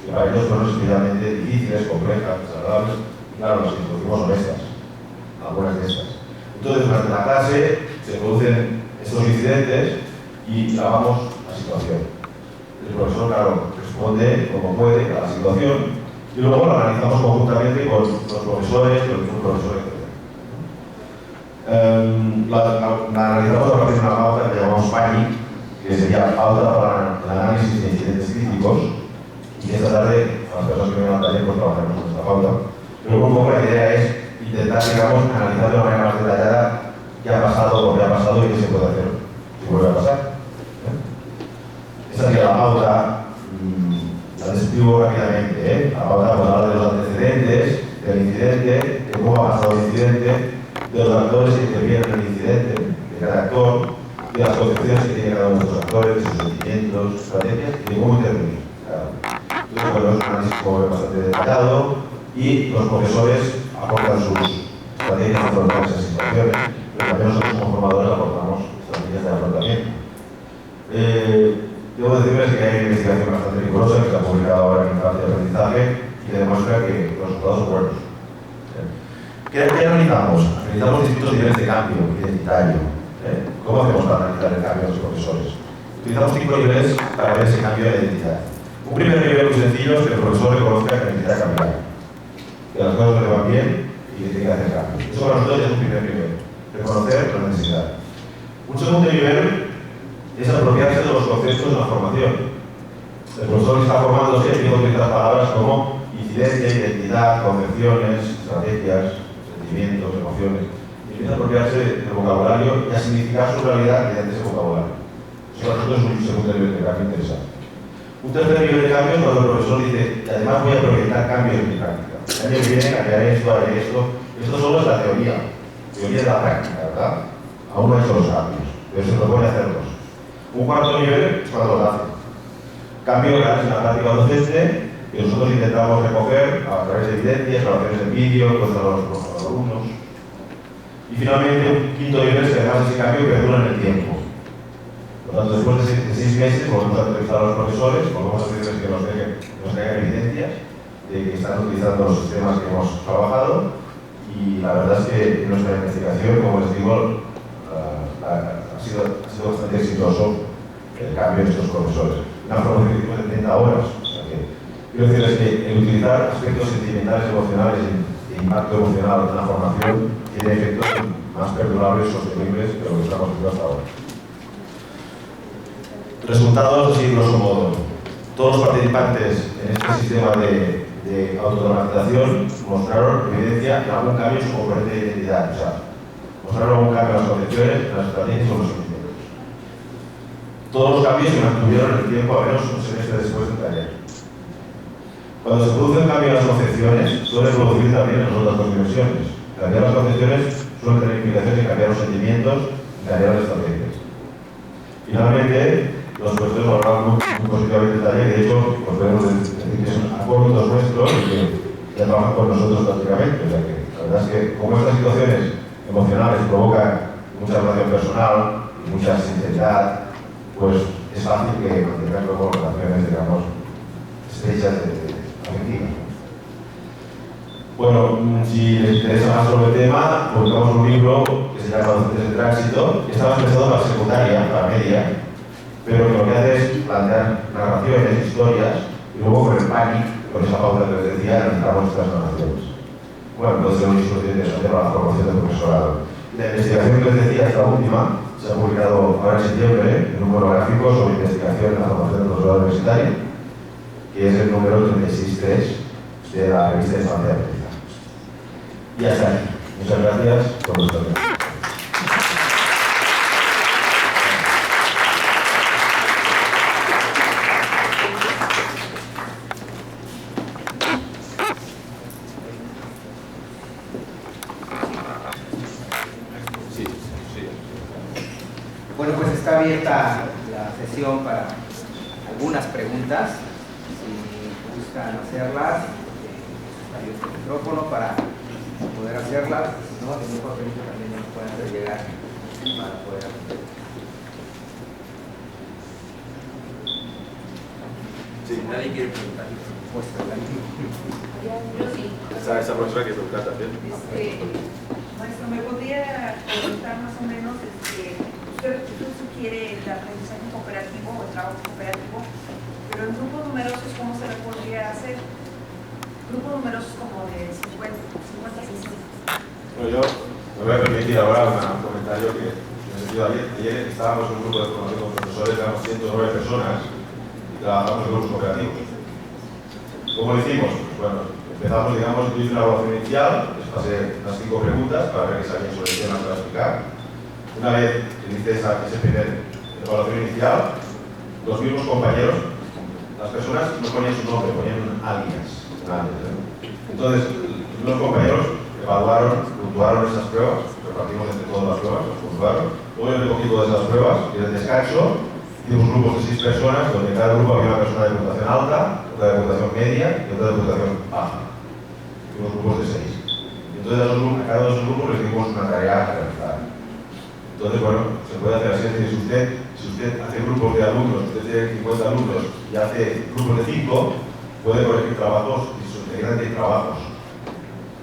que para ellos fueron especialmente difíciles, complejas, desagradables, y claro, las introducimos honestas, algunas de estas. Entonces, durante la clase se producen estos incidentes y grabamos la situación. El profesor, claro, responde como puede a la situación y luego la analizamos conjuntamente con los profesores, con el profesor, etc. La analizamos a partir de una pauta que llamamos PANI, que sería pauta para el análisis de incidentes críticos, y que esta tarde, a las personas que vienen al taller, pues trabajaremos con esta pauta. Pero un poco la idea es intentar, digamos, analizar de una manera más detallada qué ha pasado, por qué ha pasado y qué se puede hacer si vuelve a pasar. Esta sería la pauta, la describo rápidamente. La pauta pues, habla de los antecedentes del incidente, de cómo ha pasado el incidente, de los actores que intervienen en el incidente, de cada actor, de las concepciones que tiene cada uno de los actores, de sus sentimientos, sus estrategias y de cómo intervenir. Entonces, bueno, es un análisis bastante detallado y los profesores aportan sus estrategias para afrontar esas situaciones, pero también nosotros como formadores aportamos estrategias de afrontamiento. Debo decirles que hay una investigación bastante rigurosa que se ha publicado ahora en Infancia y Aprendizaje y que demuestra que los resultados son buenos. ¿Qué analizamos? Analizamos distintos niveles de cambio identitario. ¿Cómo hacemos para analizar el cambio de los profesores? Utilizamos 5 niveles para ver ese cambio de identidad. Un primer nivel muy sencillo es que el profesor reconozca que necesita cambiar, que las cosas no le van bien y que tiene que hacer cambios. Eso para nosotros ya es un primer nivel, reconocer la necesidad. Un segundo nivel es apropiarse de los conceptos de la formación. El profesor que está formándose tiene que utilizar palabras como incidencia, identidad, concepciones, estrategias, sentimientos, emociones. Y empieza a apropiarse del vocabulario y a significar su realidad mediante ese vocabulario. Eso para nosotros es un segundo nivel de cambio interesante. Un tercer nivel de cambio es cuando el profesor dice, y además voy a proyectar cambios en mi práctica. El año que viene cambiaré esto, haré esto. Esto solo es la teoría de la práctica, ¿verdad? Aún no ha hecho los cambios, pero se propone hacerlos. Un cuarto nivel es cuando lo hace. Cambio real en la práctica docente, que nosotros intentamos recoger a través de evidencias, grabaciones en vídeo, con los alumnos. Y finalmente, un quinto nivel es que además ese cambio perdura en el tiempo. Por lo tanto, después de 6 meses, volvemos a entrevistar a los profesores, volvemos a pedirles que nos traigan evidencias de que están utilizando los sistemas que hemos trabajado. Y la verdad es que en nuestra investigación, como les digo, ha sido bastante exitoso el cambio de estos profesores. Una formación que tiene 30 horas. O sea que, quiero decirles que el utilizar aspectos sentimentales, emocionales e impacto emocional en la formación tiene efectos más perdurables, sostenibles de lo que estamos haciendo hasta ahora. Resultados, así grosso modo. Todos los participantes en este sistema de automatización mostraron evidencia de algún cambio en su componente de identidad. O sea, mostraron algún cambio en las concepciones, en las estrategias o en los sentimientos. Todos los cambios se mantuvieron en el tiempo, a menos un semestre después del taller. Cuando se produce un cambio en las concepciones, suele producir también en las otras dos dimensiones. Cambiar las concepciones suele tener implicaciones en cambiar los sentimientos y cambiar las estrategias. Finalmente, los profesores valoraron muy positivamente el taller, de hecho, pues podemos decir que son acólitos nuestros y que ya trabajan con nosotros prácticamente. O sea que la verdad es que como estas situaciones emocionales provocan mucha relación personal y mucha sinceridad, pues es fácil que mantengan luego relaciones, digamos, estrechas afectivas. Bueno, si les interesa más sobre el tema, publicamos un libro que se llama Docentes de Tránsito, que estaba pensado para secundaria, para media, pero que lo que hace es plantear narraciones, historias, y luego con el panic, con esa pauta que les decía, entramos nuestras narraciones. Bueno, entonces es muy interesante para la formación del profesorado. La investigación que les decía, esta última, se ha publicado ahora en septiembre en un monográfico sobre investigación en la formación del profesorado universitario, que es el número 36.3 de la revista de Estancia de Aprendizaje. Y hasta aquí. Muchas gracias por vuestra atención. Bueno, pues está abierta la sesión para algunas preguntas. Si gustan hacerlas, está abierto el micrófono para poder hacerlas. Si no, el mejor también nos pueden hacer llegar para poder hacer. Sí, nadie quiere preguntar. Pues adelante. Yo sí. Esa profesora quiere preguntar también. Maestro, ¿me podría preguntar más o menos, usted sugiere el aprendizaje cooperativo o el trabajo cooperativo, pero en grupos numerosos, ¿cómo se le podría hacer? Grupos numerosos como de 50, 60. Bueno, yo me voy a permitir ahora un comentario que en el sentido de ayer estábamos en un grupo de formación con profesores, éramos 109 personas y trabajamos en grupos cooperativos. ¿Cómo lo hicimos? Pues bueno, empezamos, digamos, yo hice una evaluación inicial, les pasé unas 5 preguntas para ver que sabían sobre el tema para explicar. Una vez que hice esa primera evaluación inicial, los mismos compañeros, las personas no ponían su nombre, ponían alias. Entonces, los compañeros evaluaron, puntuaron esas pruebas, repartimos entre todas las pruebas, las puntuaron. Luego yo recogí todas esas pruebas y en el descanso hicimos grupos de 6 personas, donde en cada grupo había una persona de puntuación alta, otra de puntuación media y otra de puntuación baja. Hicimos grupos de 6. Y entonces a cada uno de esos grupos les dimos una tarea a realizar. Entonces, bueno, se puede hacer así, es decir, si usted hace grupos de alumnos, usted tiene 50 alumnos y hace grupos de 5, puede corregir trabajos y subdividir 10 trabajos.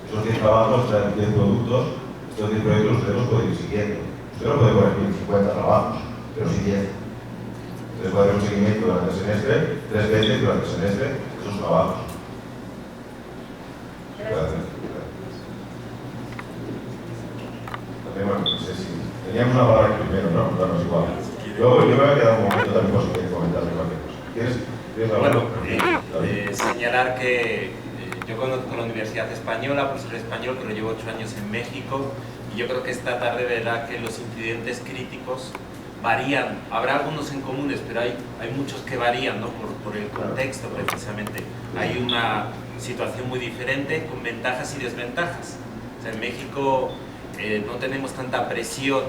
Esos 10 trabajos traen 10 productos, estos 10 proyectos usted los puede ir siguiendo. Usted no puede corregir 50 trabajos, pero sí 10. Entonces puede hacer un seguimiento durante el semestre, 3 veces durante el semestre, esos trabajos. Gracias. También, bueno, no sé si teníamos una palabra primero, ¿no? Bueno, es igual. Luego yo me había quedado un momento también por si quieres comentarme cualquier cosa. ¿Quieres Bueno, señalar que yo conozco la Universidad Española, profesor español, pero llevo 8 años en México y yo creo que esta tarde verá que los incidentes críticos varían. Habrá algunos en comunes, pero hay muchos que varían, ¿no? por el contexto precisamente. Hay una situación muy diferente con ventajas y desventajas. O sea, en México no tenemos tanta presión,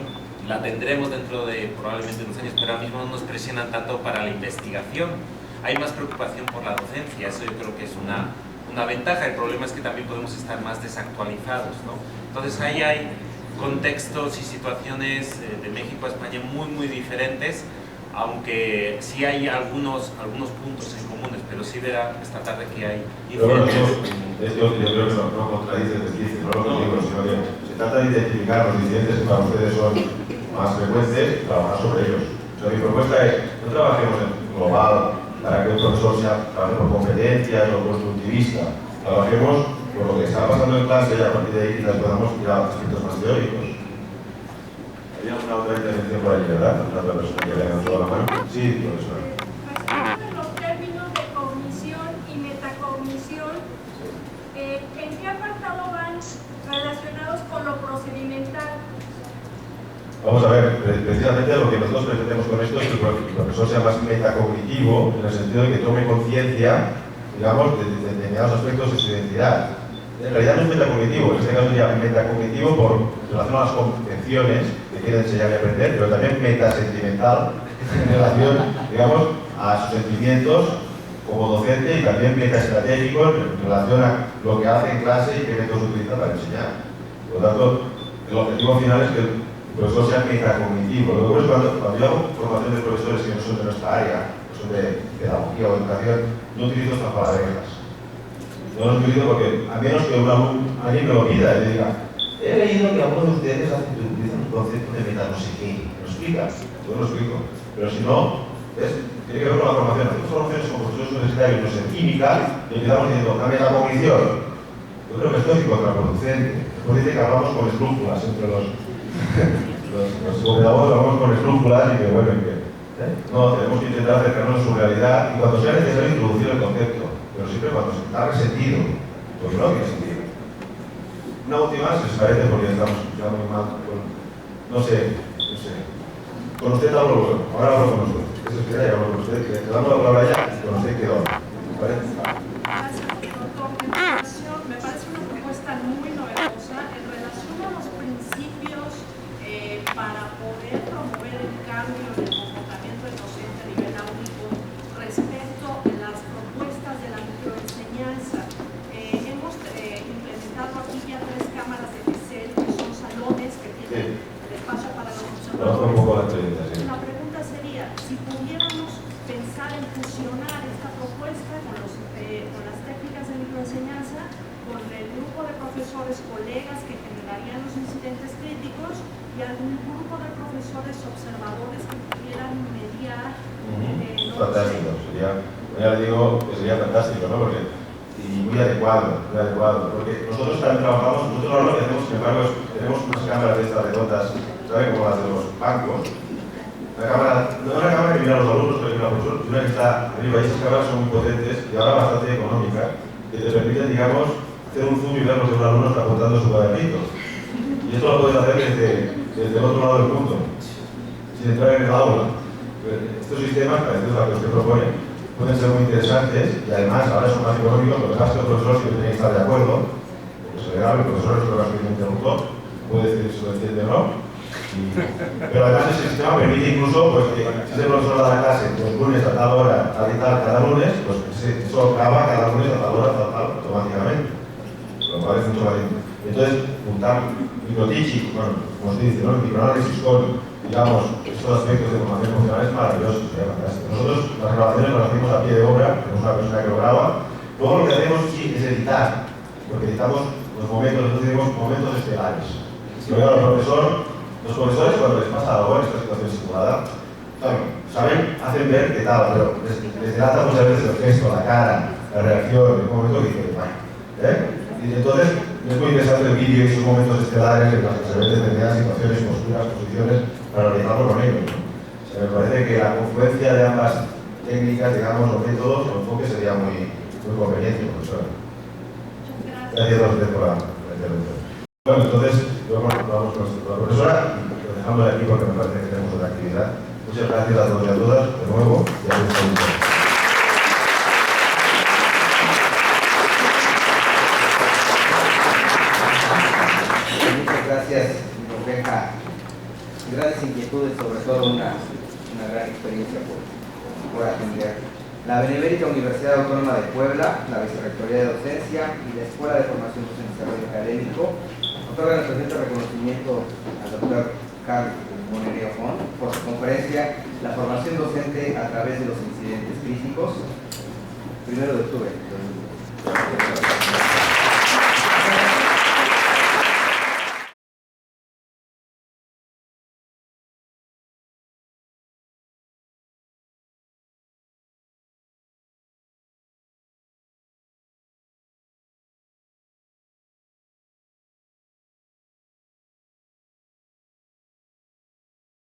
la tendremos dentro de probablemente unos años, pero ahora mismo no nos presionan tanto para la investigación. Hay más preocupación por la docencia, eso yo creo que es una ventaja. El problema es que también podemos estar más desactualizados, ¿no? Entonces ahí hay contextos y situaciones de México a España muy diferentes, aunque sí hay algunos puntos en comunes, pero sí verá esta tarde que hay diferentes. Yo creo que no contradice el que no lo digo, sino que se trata de identificar los incidentes que para ustedes son más frecuentes y trabajar sobre ellos. O sea, mi propuesta es, no trabajemos en global para que un profesor trabaje por competencias o constructivista, trabajemos por lo que está pasando en clase y a partir de ahí las podamos ir a aspectos más teóricos. Había una otra intervención por ahí, ¿verdad? Una otra persona que le ha levantado la mano. Sí, profesor. Los términos de cognición y metacognición, ¿en qué apartado van relacionados con lo procedimental? Vamos a ver, precisamente lo que nosotros pretendemos con esto es que el profesor sea más metacognitivo, en el sentido de que tome conciencia, digamos, de determinados aspectos de su identidad. En realidad no es metacognitivo, en este caso sería metacognitivo por relación a las concepciones que quiere enseñar y aprender, pero también metasentimental, en relación, digamos, a sus sentimientos como docente y también metaestratégico en relación a lo que hace en clase y qué métodos utiliza para enseñar. Por lo tanto, el objetivo final es que el profesor sea metacognitivo. Luego, cuando yo hago formación de profesores que no son de nuestra área, que son de pedagogía o educación, no utilizo estas palabras. No lo utilizo porque, a menos que alguien me lo pida y me diga, he leído que algunos de ustedes utilizan un concepto de meta no sé qué. ¿Me lo explicas? Yo lo explico. Pero si no, tiene que ver con la formación. Hacemos formaciones con profesores universitarios, no sé, química, y empezamos diciendo, cambia la cognición. Yo creo que esto es contraproducente. Después dice que hablamos con escrúpulas entre los pedagogos, hablamos con escrúpulas y que bueno, no, tenemos que intentar acercarnos a su realidad y cuando sea necesario introducir el concepto, pero siempre cuando está resentido, porque no tiene sentido. Una última, si os parece, porque estamos ya muy mal, no sé. Con usted hablo luego, ahora hablo con usted. Eso es que ya hablo con usted, que te damos la palabra ya y con usted quedó. ¿Vale? Gracias, doctor. Me parece una propuesta muy novedosa en relación a los principios para poder promover el cambio en el comportamiento del docente a nivel áulico respecto a las propuestas de la microenseñanza. Hemos implementado aquí ya 3 cámaras de Excel, que son salones que tienen espacio para los observadores. La pregunta sería, si pudiéramos pensar en fusionar esta propuesta con las técnicas de microenseñanza, con el grupo de profesores colegas que generarían los incidentes críticos y algún grupo de profesores observadores que pudieran mediar. Fantástico, ya le digo que sería fantástico, ¿no? Y muy adecuado, porque nosotros también trabajamos, nosotros ahora lo que hacemos, sin embargo, tenemos unas cámaras de estas redondas, ¿saben? Como las de los bancos. No una cámara que mira a los alumnos, pero una que está arriba, y esas cámaras son muy potentes y ahora bastante económicas, que te permiten, digamos, hacer un zoom y ver lo que un alumno está apuntando en su cuadernito. Y esto lo puedes hacer desde el otro lado del mundo, sin entrar en el aula. Estos sistemas, parecidos a los que proponen, pueden ser muy interesantes y además ahora son más económicos, lo que pasa es que el profesor siempre tiene que estar de acuerdo, porque es legal, el profesor es lo que ha interruptor, puede decir si lo entiende o no. Pero además ese sistema permite incluso pues, que si el profesor da la clase los lunes a tal hora, tal y tal, cada lunes, pues eso acaba cada lunes a tal hora, tal, automáticamente. Lo cual es mucho más bien. Entonces, juntar microteaching, bueno, como se dice, ¿no? Microanálisis con, digamos, estos aspectos de formación funcional es maravilloso, sería fantástico. Nosotros las grabaciones las hacemos a pie de obra, tenemos una persona que lo graba. Luego lo que hacemos sí es editar, porque editamos los momentos, nosotros tenemos momentos estelares. Si lo veo al profesor, los profesores cuando les pasa algo en esta situación simulada, saben, hacen ver que tal, pero les delata muchas veces el gesto, la cara, la reacción, en un momento que dicen, vaya, Y entonces es muy interesante el vídeo y esos momentos estelares en los que se ven determinadas situaciones, posturas, posiciones, para analizarlo con ellos. O sea, me parece que la confluencia de ambas técnicas, digamos, o métodos, o enfoque sería muy conveniente, profesora. Gracias a usted por la intervención. Bueno, entonces, vamos con la profesora y lo dejamos de aquí porque me parece que tenemos otra actividad. Muchas gracias a todos y a todas, de nuevo, y a ustedes. Gracias, Rebeca. Grandes inquietudes, sobre todo una gran experiencia por atender. La Benemérita Universidad Autónoma de Puebla, la Vicerrectoría de Docencia y la Escuela de Formación Docente y Desarrollo Académico otorgan el presente reconocimiento al doctor Carlos Monereo Font por su conferencia La formación docente a través de los incidentes críticos, 1 de octubre.